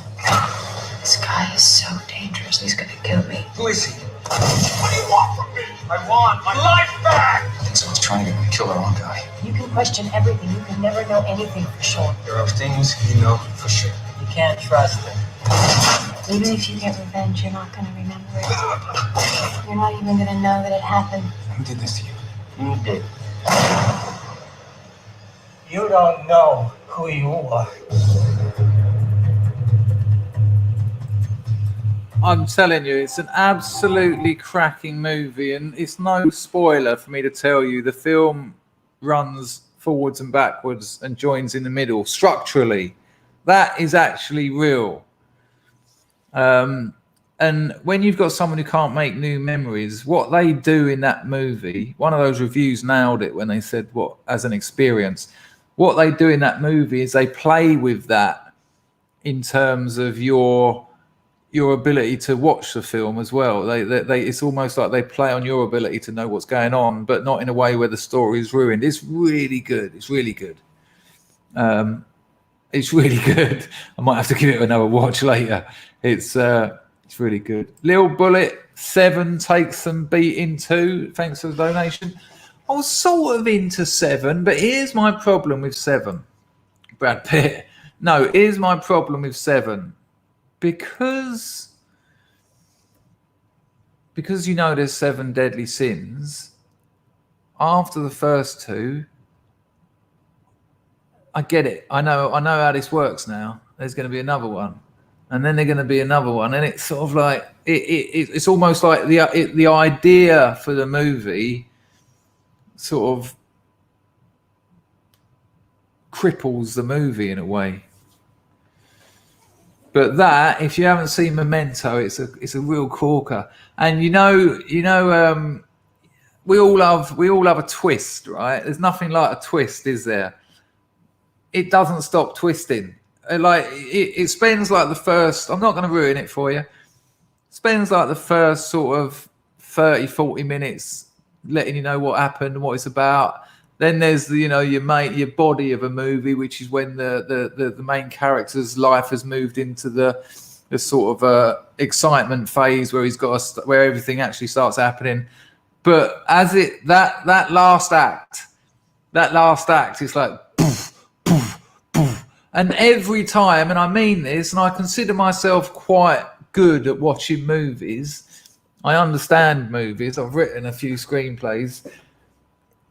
This guy is so dangerous. He's gonna kill me. Who is he? What do you want from me? I want my life back! I think someone's trying to get me to kill their own guy. You can question everything. You can never know anything for sure. There are things you know for sure. You can't trust him. Even if you get revenge, you're not gonna remember it. You're not even gonna know that it happened. Who did this to you? You did. You don't know who you are. I'm telling you, it's an absolutely cracking movie, and it's no spoiler for me to tell you the film runs forwards and backwards and joins in the middle structurally. That is actually real. And when you've got someone who can't make new memories, what they do in that movie, one of those reviews nailed it when they said, what, as an experience, what they do in that movie is they play with that in terms of your ability to watch the film as well. They it's almost like they play on your ability to know what's going on, but not in a way where the story is ruined. It's really good. It's really good. It's really good. I might have to give it another watch later. It's really good. Lil Bullet 7 takes some beating too. Thanks for the donation. I was sort of into 7, but here's my problem with 7. Brad Pitt. No, here's my problem with 7. Because you know there's 7 deadly sins, after the first 2, I get it. I know how this works now. There's going to be another one, and then there's going to be another one, and it's sort of like it's almost like the idea for the movie sort of cripples the movie in a way. But that, if you haven't seen Memento, it's a real corker. And you know, we all love a twist, right? There's nothing like a twist, is there? It doesn't stop twisting. Like it spends like the first, I'm not going to ruin it for you, spends like the first sort of 30-40 minutes letting you know what happened and what it's about. Then there's the, your body of a movie, which is when the main character's life has moved into the sort of excitement phase where where everything actually starts happening. But as that last act is like poof, poof, poof. And every time, and I mean this, and I consider myself quite good at watching movies. I understand movies. I've written a few screenplays.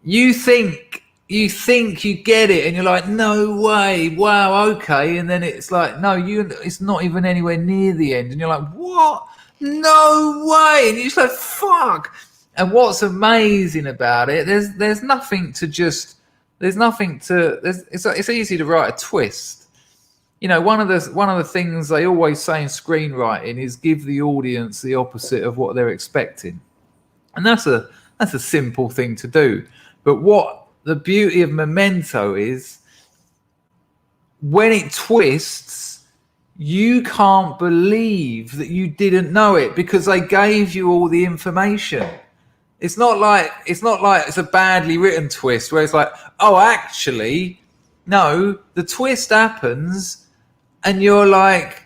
You think you get it, and you're like, no way, wow, okay. And then it's like, no, it's not even anywhere near the end. And you're like, what? No way. And you're just like, fuck. And what's amazing about it, there's nothing to it's easy to write a twist. One of the things they always say in screenwriting is give the audience the opposite of what they're expecting. And that's a simple thing to do. But what the beauty of Memento is, when it twists, you can't believe that you didn't know it because they gave you all the information. It's not like it's a badly written twist where it's like, oh, actually, no, the twist happens and you're like,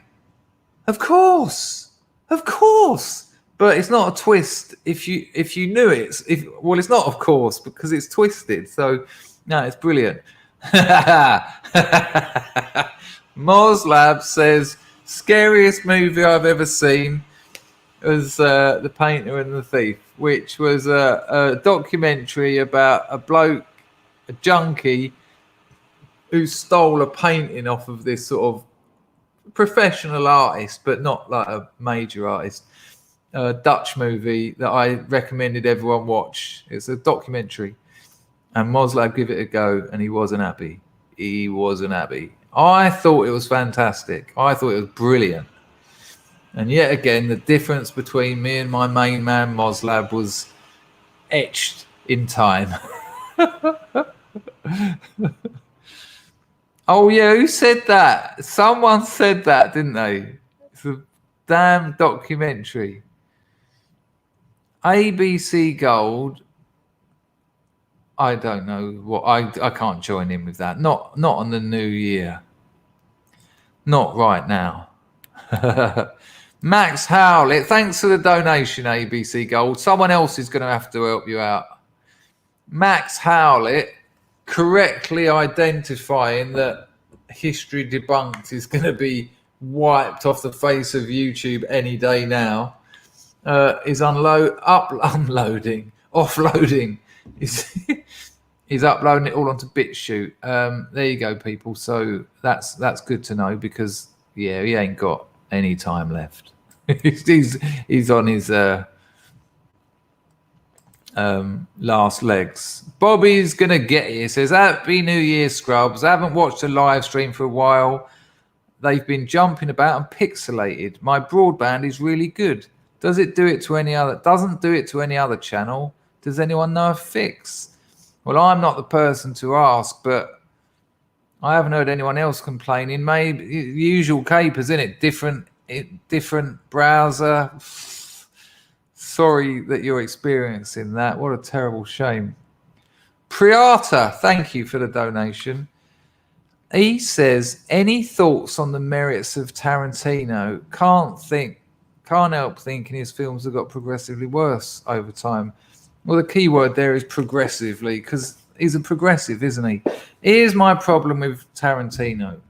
of course. But it's not a twist if you knew it. It's not, of course, because it's twisted. So, no, it's brilliant. Moslab says, scariest movie I've ever seen was The Painter and the Thief, which was a documentary about a bloke, a junkie, who stole a painting off of this sort of professional artist, but not like a major artist. A Dutch movie that I recommended everyone watch. It's a documentary, and Moslab give it a go, and he wasn't happy. I thought it was fantastic. I thought it was brilliant. And yet again, the difference between me and my main man Moslab was etched in time. Oh yeah, who said that? Someone said that, didn't they? It's a damn documentary. ABC Gold. I don't know what I can't join in with that. Not on the new year. Not right now. Max Howlett, thanks for the donation, ABC Gold. Someone else is going to have to help you out. Max Howlett correctly identifying that History Debunked is going to be wiped off the face of YouTube any day now. Is offloading. He's uploading it all onto BitChute. There you go, people. So that's good to know because he ain't got any time left. he's on his last legs. Bobby's gonna get you. Says Happy New Year, Scrubs. I haven't watched a live stream for a while. They've been jumping about and pixelated. My broadband is really good. Doesn't do it to any other channel. Does anyone know a fix? Well, I'm not the person to ask, but I haven't heard anyone else complaining. Maybe usual capers, isn't it? Different browser. Sorry that you're experiencing that. What a terrible shame. Priata, thank you for the donation. He says, any thoughts on the merits of Tarantino? Can't help thinking his films have got progressively worse over time. Well, the key word there is progressively, because he's a progressive, isn't he? Here's my problem with Tarantino.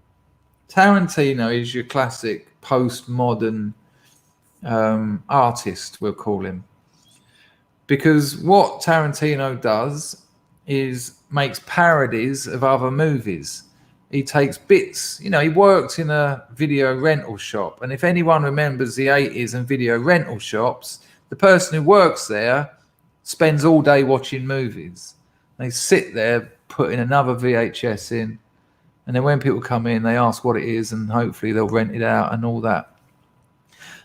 Tarantino is your classic postmodern artist, we'll call him. Because what Tarantino does is makes parodies of other movies. He takes bits, he worked in a video rental shop. And if anyone remembers the 80s and video rental shops, the person who works there spends all day watching movies. They sit there putting another VHS in And then when people come in, they ask what it is, and hopefully they'll rent it out and all that.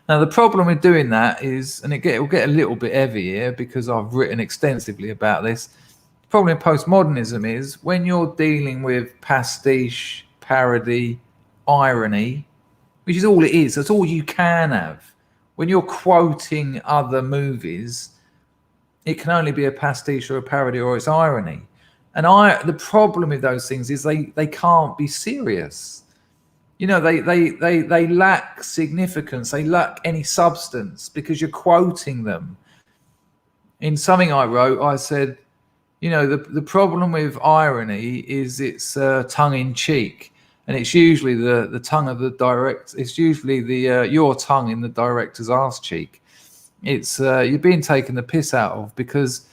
Now, the problem with doing that is, and it will get a little bit heavy here because I've written extensively about this. The problem in postmodernism is when you're dealing with pastiche, parody, irony, which is all it is. That's all you can have. When you're quoting other movies, it can only be a pastiche or a parody or it's irony. And the problem with those things is they can't be serious. You know, they lack significance. They lack any substance because you're quoting them. In something I wrote, I said, you know, the problem with irony is it's tongue-in-cheek. And it's usually the tongue of the director. It's usually the your tongue in the director's arse cheek. It's you're being taken the piss out of because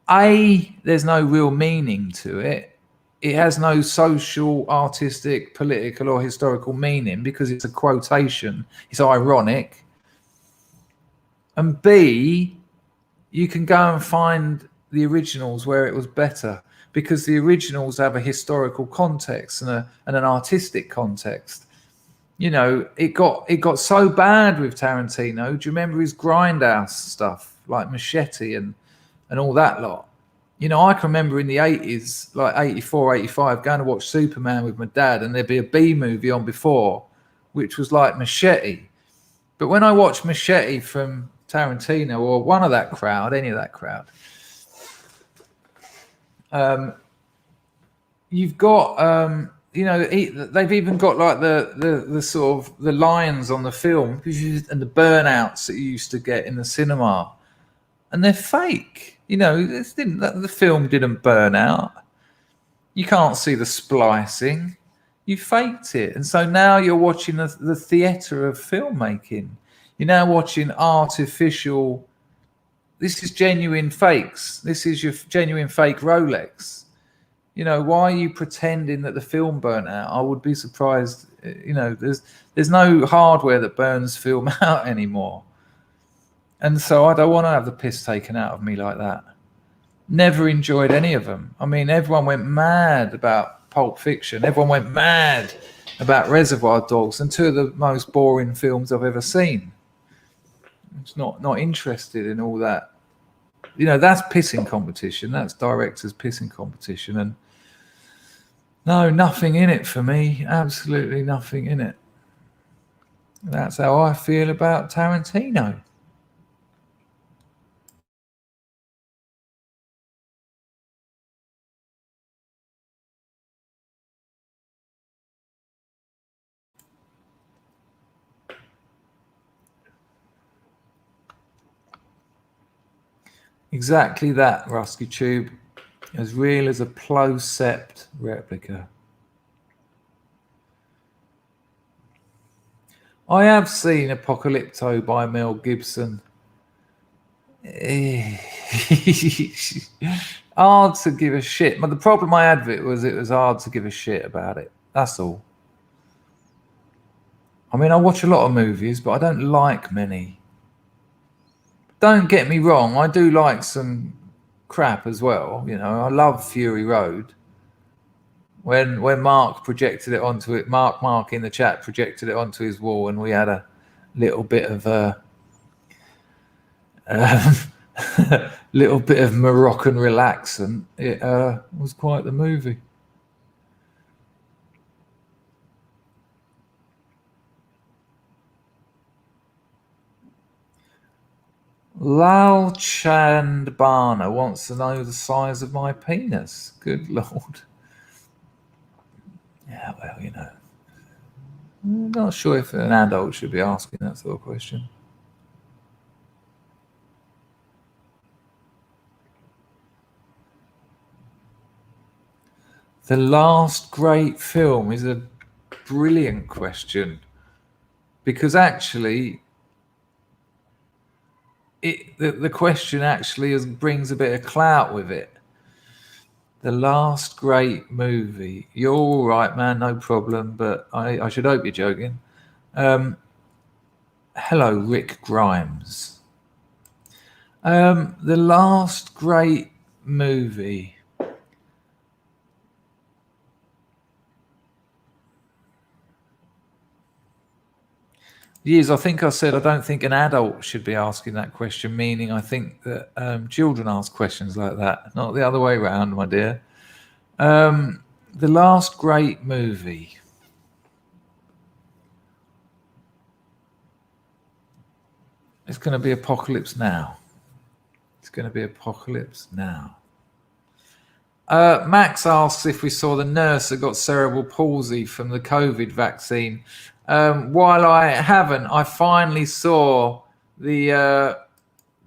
there's no real meaning to it. It has no social, artistic, political, or historical meaning because it's a quotation. It's ironic. And B, you can go and find the originals where it was better, because the originals have a historical context and an artistic context. You know, it got so bad with Tarantino. Do you remember his grindhouse stuff like Machete and all that lot? You know, I can remember in the 80s, like 84, 85, going to watch Superman with my dad, and there'd be a B movie on before, which was like Machete. But when I watched Machete from Tarantino or one of that crowd, any of that crowd, you've got, you know, they've even got like the sort of the lines on the film and the burnouts that you used to get in the cinema, and they're fake. You know, the film didn't burn out. You can't see the splicing. You faked it, and so now you're watching the theatre of filmmaking. You're now watching artificial. This is genuine fakes. This is your genuine fake Rolex. You know, why are you pretending that the film burnt out? I would be surprised. You know, there's no hardware that burns film out anymore. And so I don't want to have the piss taken out of me like that. Never enjoyed any of them. I mean, everyone went mad about Pulp Fiction. Everyone went mad about Reservoir Dogs, and two of the most boring films I've ever seen. I'm just not interested in all that. You know, that's pissing competition. That's directors' pissing competition. And no, nothing in it for me. Absolutely nothing in it. That's how I feel about Tarantino. Exactly that, Rusky Tube. As real as a Plosept replica. I have seen Apocalypto by Mel Gibson. Hard to give a shit. But the problem I had with it was hard to give a shit about it. That's all. I mean, I watch a lot of movies, but I don't like many. Don't get me wrong, I do like some crap as well. You know, I love Fury Road. When Mark projected it onto it, Mark in the chat projected it onto his wall, and we had a little bit of little bit of Moroccan relaxant. It was quite the movie. Lal Chandbana wants to know the size of my penis. Good Lord. Yeah, well, you know. I'm not sure if an adult should be asking that sort of question. The last great film is a brilliant question, because actually the question actually brings a bit of clout with it. The last great movie. You're all right, man, no problem, but I should hope you're joking. Hello, Rick Grimes. The last great movie. Years, I think I said I don't think an adult should be asking that question, meaning I think that children ask questions like that, not the other way around, my dear. The last great movie. It's going to be Apocalypse Now. It's going to be Apocalypse Now. Max asks if we saw the nurse that got cerebral palsy from the COVID vaccine. While I haven't, I finally saw the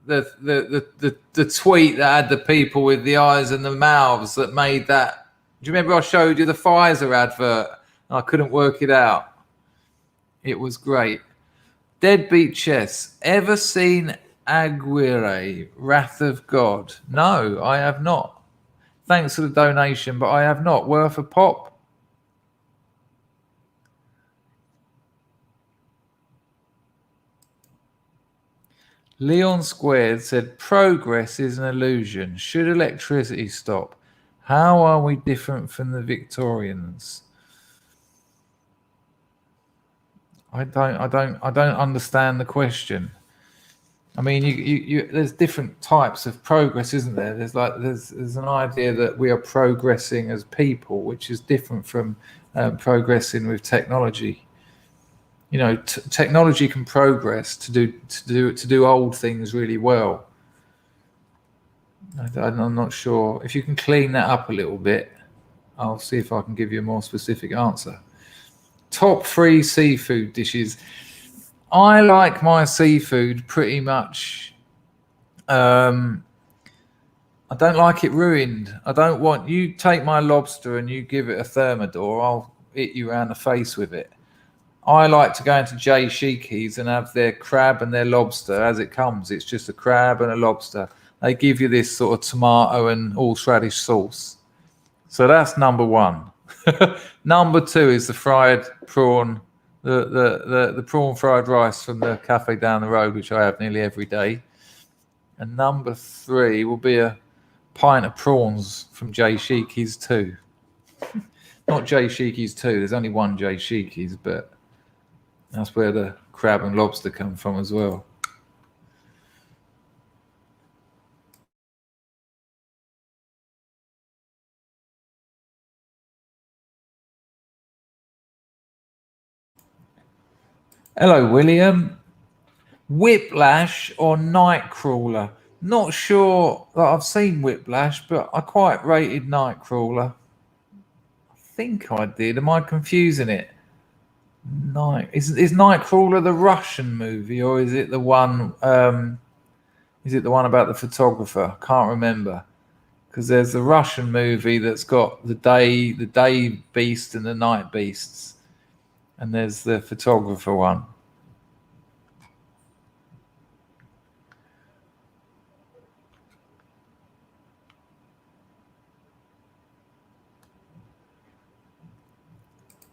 tweet that had the people with the eyes and the mouths that made that. Do you remember I showed you the Pfizer advert? I couldn't work it out. It was great. Deadbeat Chess. Ever seen Aguirre, Wrath of God? No, I have not. Thanks for the donation, but I have not. Worth a pop? Leon Squared said, progress is an illusion. Should electricity stop? How are we different from the Victorians? I don't understand the question. I mean, you there's different types of progress, isn't there? There's an idea that we are progressing as people, which is different from progressing with technology. You know, technology can progress to do old things really well. I'm not sure. If you can clean that up a little bit, I'll see if I can give you a more specific answer. Top 3 seafood dishes. I like my seafood pretty much. I don't like it ruined. I don't want you take my lobster and you give it a thermidor. I'll hit you around the face with it. I like to go into J. Sheiky's and have their crab and their lobster as it comes. It's just a crab and a lobster. They give you this sort of tomato and horseradish sauce. So that's number 1. Number 2 is the fried prawn, the prawn fried rice from the cafe down the road, which I have nearly every day. And number 3 will be a pint of prawns from J. Sheiky's too. Not J. Sheiky's too. There's only one J. Sheiky's, but that's where the crab and lobster come from as well. Hello, William. Whiplash or Nightcrawler? Not sure that I've seen Whiplash, but I quite rated Nightcrawler. I think I did. Am I confusing it? Is Nightcrawler the Russian movie, or is it the one? Is it the one about the photographer? I can't remember, because there's the Russian movie that's got the day beast and the night beasts, and there's the photographer one.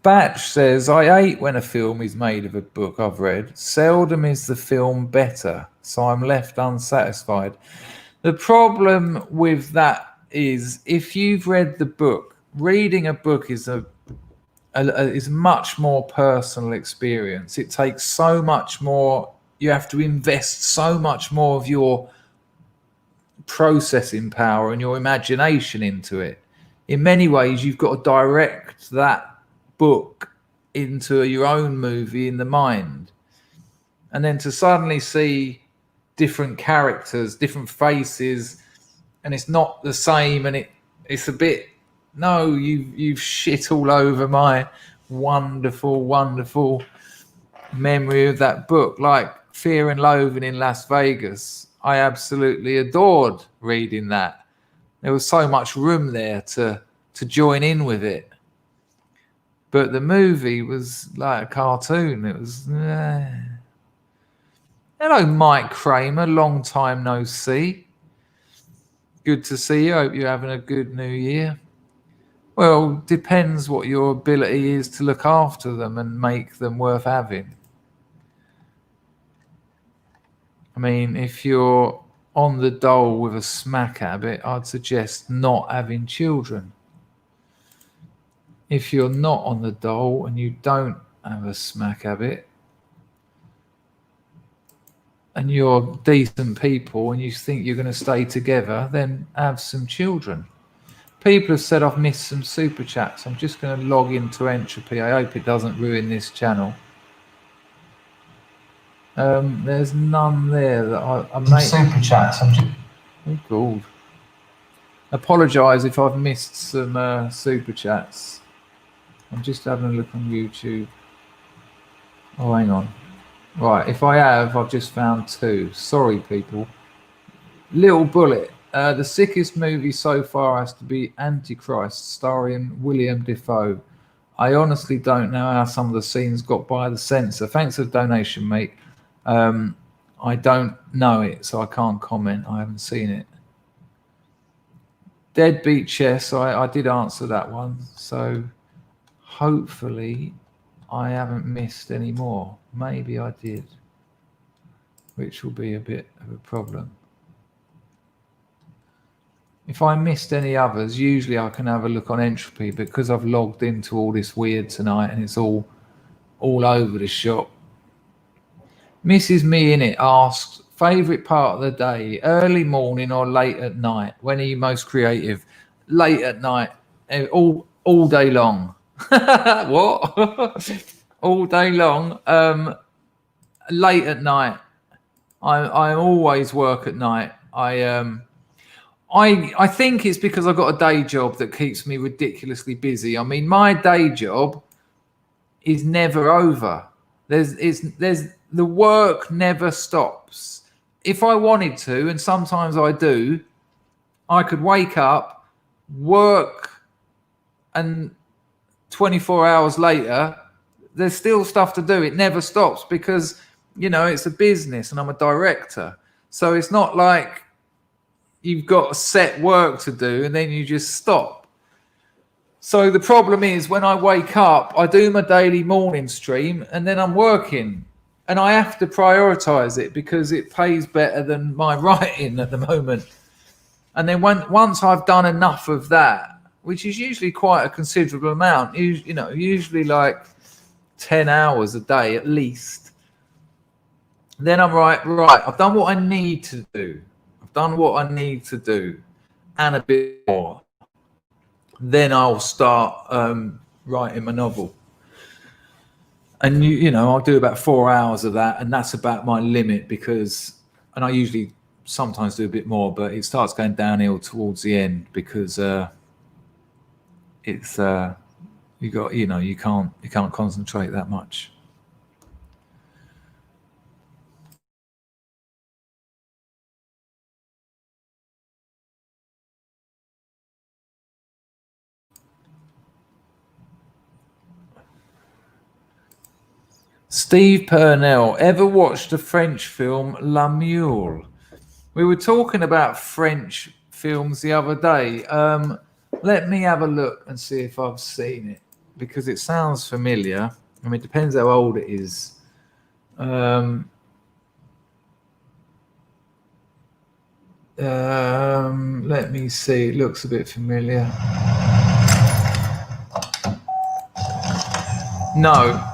Batch says, I hate when a film is made of a book I've read. Seldom is the film better, so I'm left unsatisfied. The problem with that is if you've read the book, reading a book is a much more personal experience. It takes so much more. You have to invest so much more of your processing power and your imagination into it. In many ways, you've got to direct that book into your own movie in the mind, and then to suddenly see different characters, different faces, and it's not the same, and it's a bit, no, you've shit all over my wonderful memory of that book. Like Fear and Loathing in Las Vegas, I absolutely adored reading that. There was so much room there to join in with it. But the movie was like a cartoon. It was... Hello, Mike Kramer. Long time no see. Good to see you. Hope you're having a good new year. Well, depends what your ability is to look after them and make them worth having. I mean, if you're on the dole with a smack habit, I'd suggest not having children. If you're not on the dole and you don't have a smack habit, and you're decent people and you think you're going to stay together, then have some children. People have said I've missed some super chats. I'm just going to log into Entropy. I hope it doesn't ruin this channel. There's none there that I made. Super chats. Oh, God. Apologise if I've missed some super chats. I'm just having a look on YouTube. Oh, hang on. Right, if I have, I've just found 2. Sorry, people. Little Bullet. The sickest movie so far has to be Antichrist, starring William Defoe. I honestly don't know how some of the scenes got by the censor. Thanks for the donation, mate. I don't know it, so I can't comment. I haven't seen it. Deadbeat Chess, I did answer that one. So hopefully I haven't missed any more. Maybe I did, which will be a bit of a problem. If I missed any others, usually I can have a look on Entropy, because I've logged into all this weird tonight and it's all over the shop. Mrs. Me in it asks, favourite part of the day, early morning or late at night? When are you most creative? Late at night, all day long. What? All day long. Late at night. I always work at night. I think it's because I've got a day job that keeps me ridiculously busy. I mean, my day job is never over. The work never stops. If I wanted to, and sometimes I do, I could wake up, work, and 24 hours later, there's still stuff to do. It never stops because, it's a business and I'm a director. So it's not like you've got set work to do and then you just stop. So the problem is when I wake up, I do my daily morning stream and then I'm working. And I have to prioritize it because it pays better than my writing at the moment. And then once I've done enough of that, which is usually quite a considerable amount, usually like 10 hours a day at least, then I'm right, I've done what I need to do. I've done what I need to do and a bit more. Then I'll start writing my novel. And I'll do about 4 hours of that, and that's about my limit and I usually sometimes do a bit more, but it starts going downhill towards the end because it's you can't concentrate that much. Steve Purnell, ever watched the French film La Mule? We were talking about French films the other day. Let me have a look and see if I've seen it, because it sounds familiar. I mean, it depends how old it is. Let me see. It looks a bit familiar. No,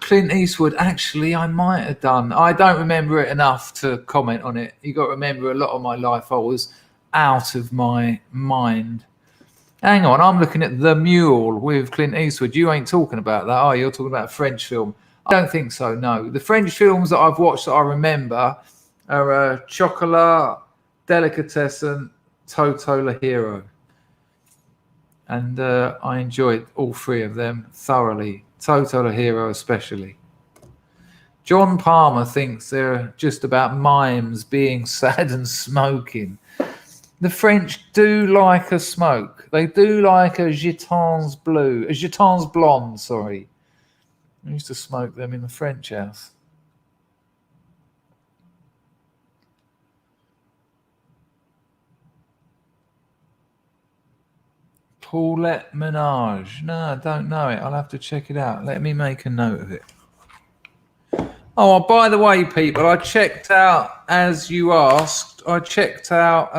Clint Eastwood. Actually, I might have done. I don't remember it enough to comment on it. You got to remember, a lot of my life I was out of my mind. Hang on, I'm looking at The Mule with Clint Eastwood. You ain't talking about that, are you? You're talking about a French film. I don't think so, no. The French films that I've watched that I remember are Chocolat, Delicatessen, Toto La Hero. And I enjoyed all 3 of them thoroughly. Toto La Hero especially. John Palmer thinks they're just about mimes being sad and smoking. The French do like a smoke. They do like a Gitans blonde, sorry. I used to smoke them in the French house. Paulette Menage. No, I don't know it. I'll have to check it out. Let me make a note of it. Oh, by the way, people, I checked out, as you asked, I checked out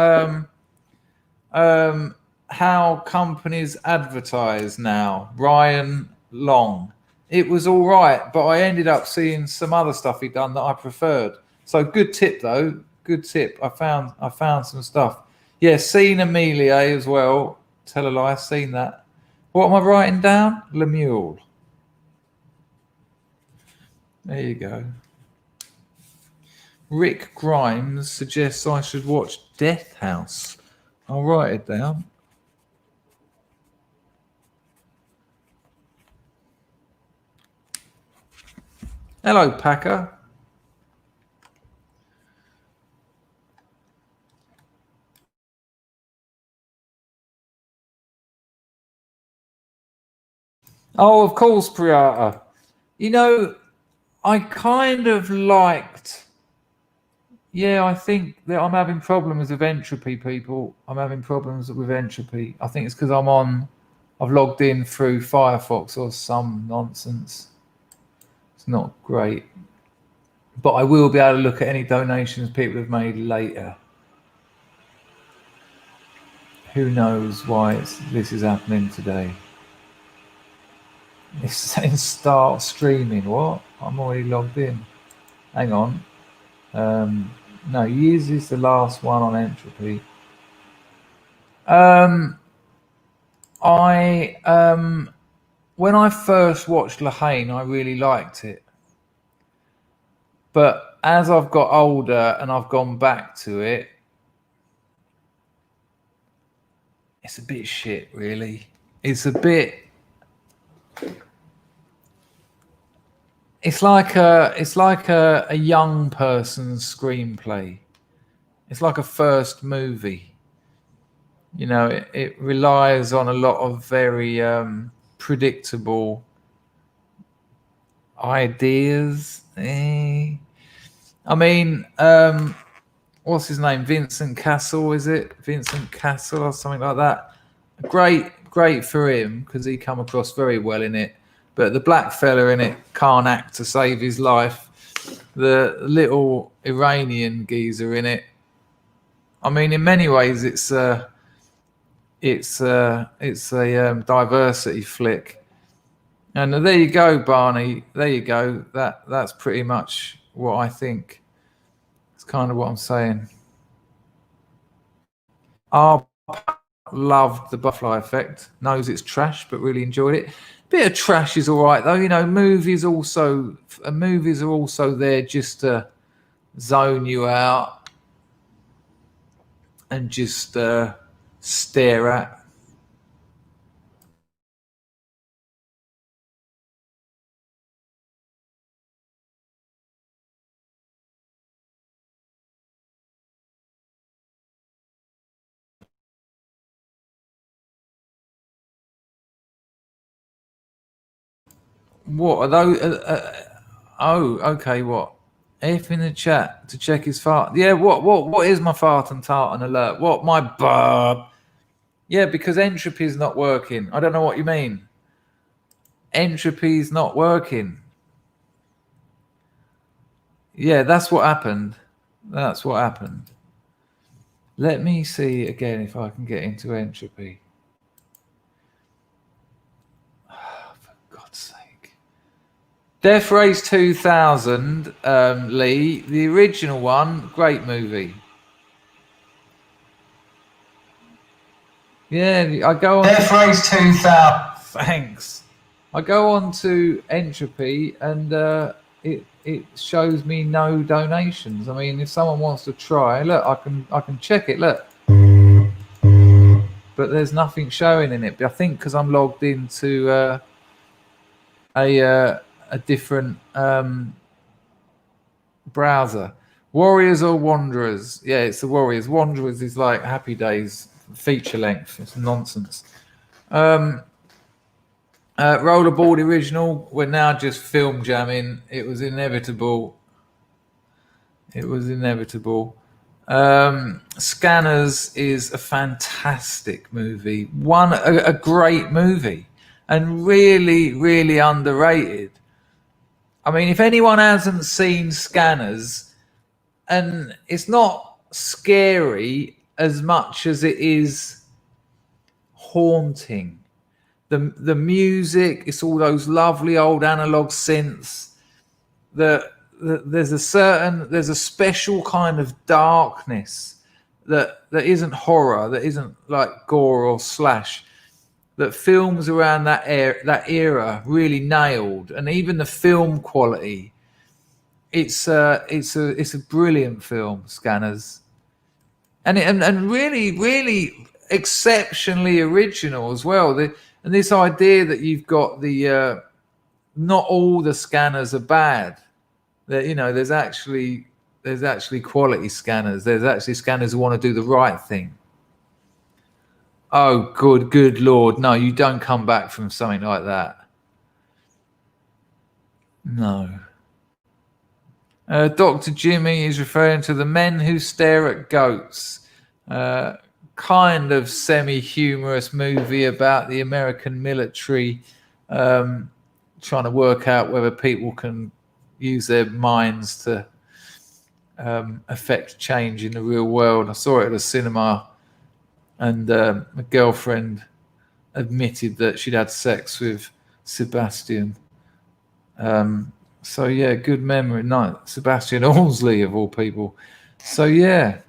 how companies advertise now. Ryan Long. It was all right, but I ended up seeing some other stuff he'd done that I preferred. So good tip though. Good tip. I found some stuff. Yeah, seen Amelie as well. Tell a lie, seen that. What am I writing down? Lemuel. There you go. Rick Grimes suggests I should watch Death House. I'll write it down. Hello, Packer. Oh, of course, Priata. You know, I kind of liked... Yeah, I think that I'm having problems with entropy, people. I'm having problems with entropy. I think it's because I've logged in through Firefox or some nonsense. It's not great. But I will be able to look at any donations people have made later. Who knows why this is happening today? It's saying start streaming. What? I'm already logged in. Hang on. No, years is the last one on entropy. When I first watched Lahane, I really liked it. But as I've got older and I've gone back to it, it's a bit shit, really. It's a bit... It's like a young person's screenplay. It's like a first movie. You know, it relies on a lot of very predictable ideas. I mean, what's his name? Vincent Castle, is it? Vincent Castle or something like that. Great for him because he come across very well in it. But the black fella in it can't act to save his life. The little Iranian geezer in it. I mean, in many ways, it's a diversity flick. And there you go, Barney. There you go. That's pretty much what I think. It's kind of what I'm saying. Loved the Butterfly Effect. Knows it's trash, but really enjoyed it. Bit of trash is all right though. You know, movies are also there just to zone you out and just stare at. What are those? Oh, okay. What? F in the chat to check his fart. Yeah. What is my fart and tartan alert? What my burp? Yeah, because entropy is not working. I don't know what you mean. Entropy is not working. Yeah, that's what happened. That's what happened. Let me see again if I can get into entropy. Death Race 2000, Lee, the original one, great movie. Yeah, I go on. Death Race 2000. Thanks. I go on to entropy and it shows me no donations. I mean, if someone wants to try, look, I can check it. Look, but there's nothing showing in it. But I think because I'm logged into a different browser. Warriors or Wanderers? Yeah, it's the Warriors. Wanderers is like Happy Days feature length. It's nonsense. Rollerboard original. We're now just film jamming. It was inevitable. Scanners is a fantastic movie. A great movie and really underrated. I mean, if anyone hasn't seen Scanners, and it's not scary as much as it is haunting. The music, it's all those lovely old analog synths. The there's a special kind of darkness that isn't horror, that isn't like gore or slash, that films around that era really nailed. And even the film quality, it's a brilliant film, Scanners, and really exceptionally original as well. And this idea that you've got the not all the scanners are bad. That, you know, there's actually quality scanners. There's actually scanners who want to do the right thing. Oh, good Lord. No, you don't come back from something like that. No. Dr. Jimmy is referring to The Men Who Stare at Goats. Kind of semi-humorous movie about the American military trying to work out whether people can use their minds to affect change in the real world. I saw it at a cinema, and my girlfriend admitted that she'd had sex with Sebastian. So yeah, good memory. No, Sebastian Ormsley of all people. So yeah,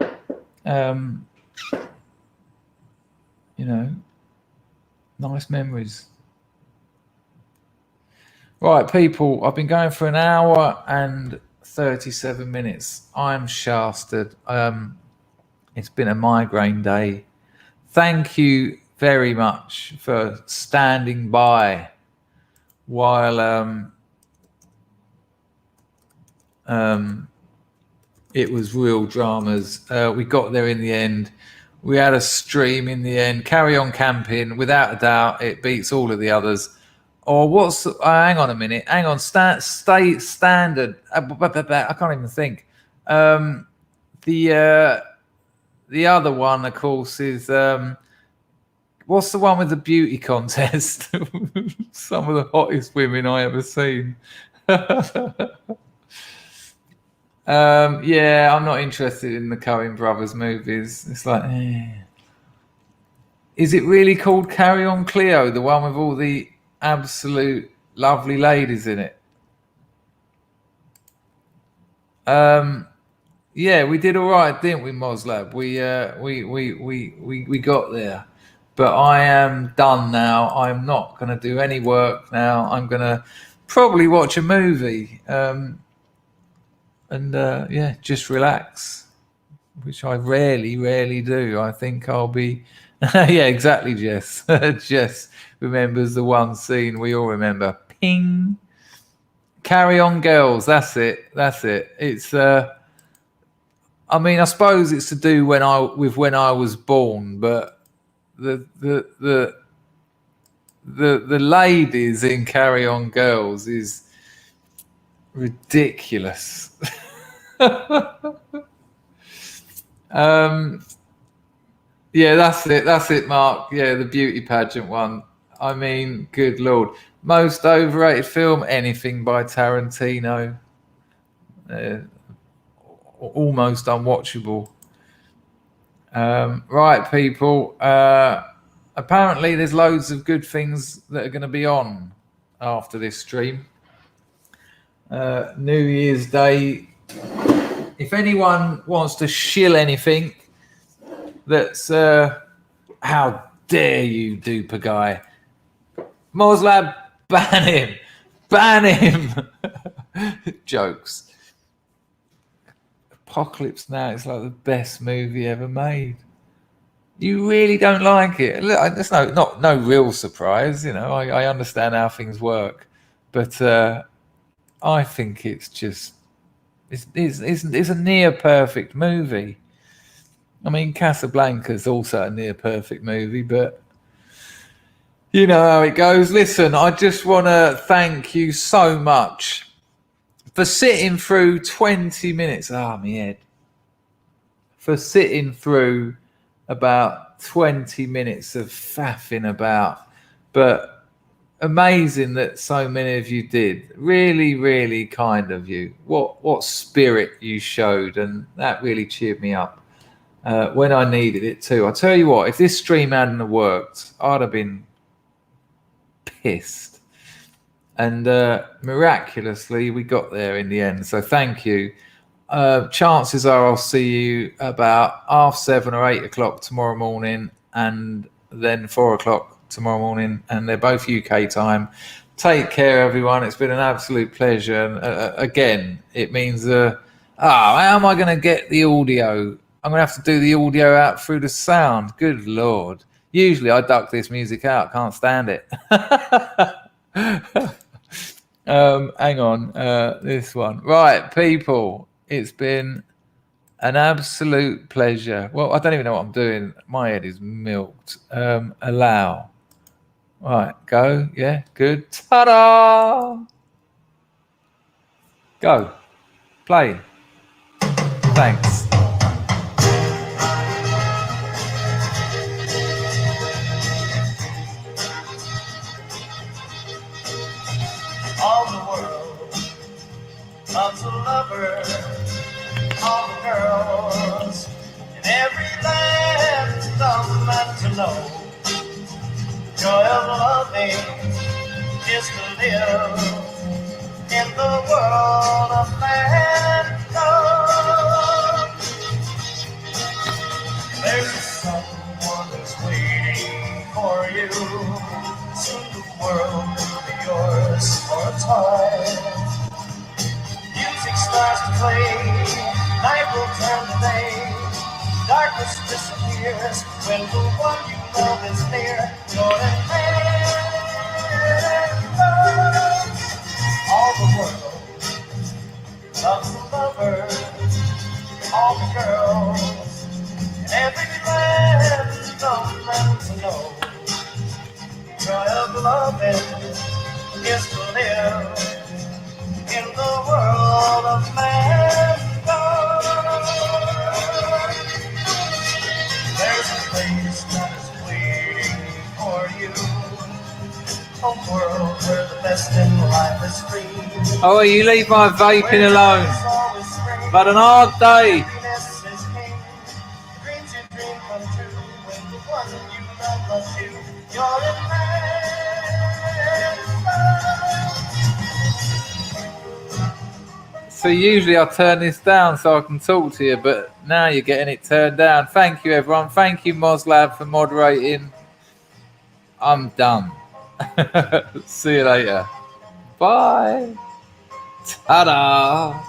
you know, nice memories. Right, people, I've been going for an hour and 37 minutes. I'm shafted. It's been a migraine day. Thank you very much for standing by while it was real dramas. We got there in the end. We had a stream in the end. Carry On Camping, without a doubt, it beats all of the others. Or hang on a minute. Hang on. Stay standard. I can't even think. The other one, of course, is what's the one with the beauty contest? Some of the hottest women I ever seen. Yeah, I'm not interested in the Coen Brothers movies. It's like, is it really called Carry On Cleo, the one with all the absolute lovely ladies in it? Yeah, we did all right, didn't we, Moslab? We got there. But I am done now. I'm not going to do any work now. I'm going to probably watch a movie. And yeah, just relax, which I rarely do. I think I'll be... yeah, exactly, Jess. Jess remembers the one scene we all remember. Ping. Carry On Girls. That's it. It's... I mean, I suppose it's to do when I was born, but the ladies in Carry On Girls is ridiculous. Yeah, that's it, Mark. Yeah, the beauty pageant one. I mean, good Lord. Most overrated film, anything by Tarantino. Almost unwatchable. Right, people. Apparently there's loads of good things that are going to be on after this stream. New Year's Day. If anyone wants to shill anything, that's how dare you, Duper Guy. Moslab, ban him. Jokes. Apocalypse Now is like the best movie ever made. You really don't like it? Look, there's no real surprise, you know. I understand how things work, but I think it's just it's a near perfect movie. I mean, Casablanca's also a near perfect movie, but you know how it goes. Listen, I just want to thank you so much for sitting through 20 minutes. My head. For sitting through about 20 minutes of faffing about. But amazing that so many of you did. Really, really kind of you. What spirit you showed, and that really cheered me up when I needed it too. I'll tell you what, if this stream hadn't worked, I'd have been pissed. And miraculously, we got there in the end. So thank you. Chances are I'll see you about 7:30 or 8 o'clock tomorrow morning, and then 4 o'clock tomorrow morning, and they're both UK time. Take care, everyone. It's been an absolute pleasure. And again, it means, how am I going to get the audio? I'm going to have to do the audio out through the sound. Good Lord. Usually I duck this music out. Can't stand it. Hang on. This one. Right, people. It's been an absolute pleasure. Well, I don't even know what I'm doing. My head is milked. Allow. Right, go. Yeah, good. Ta-da! Go. Play. Thanks. All the world loves a lover. All the girls in every land come and to know. Joy of loving is to live in the world of mankind. There's someone who's waiting for you. Soon the world will be yours for a time. Music starts to play, night will turn to day. Darkness disappears when the one you love is near. Joy and love. All the world loves a lover. All the girls in every land come and to know. Joy of loving is to live in the world of mankind. There's a place that is waiting for you, a world where the best in life is free. Oh, you leave my vaping alone. I've had an hard day. Happiness is king. Dreams you dream come true when the one you love loves you. You're in So usually I turn this down so I can talk to you, but now you're getting it turned down. Thank you, everyone. Thank you, Moslab, for moderating. I'm done. See you later. Bye. Ta-da.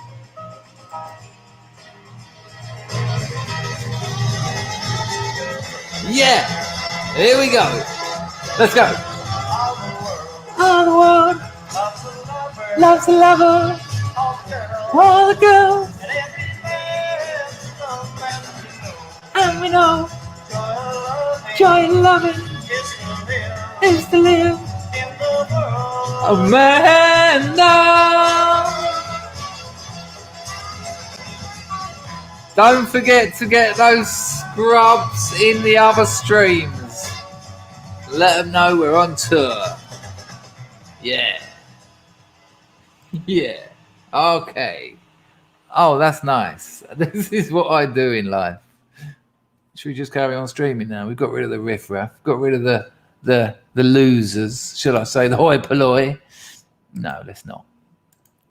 Yeah. Here we go. Let's go. All the world loves a lover. All the girls, and we know joy and loving is to live a man now. Don't forget to get those scrubs in the other streams. Let them know we're on tour. Yeah. Yeah. Okay. Oh, that's nice. This is what I do in life. Should we just carry on streaming now? We've got rid of the riffraff. Got rid of the losers. Shall I say the hoi polloi? No, let's not.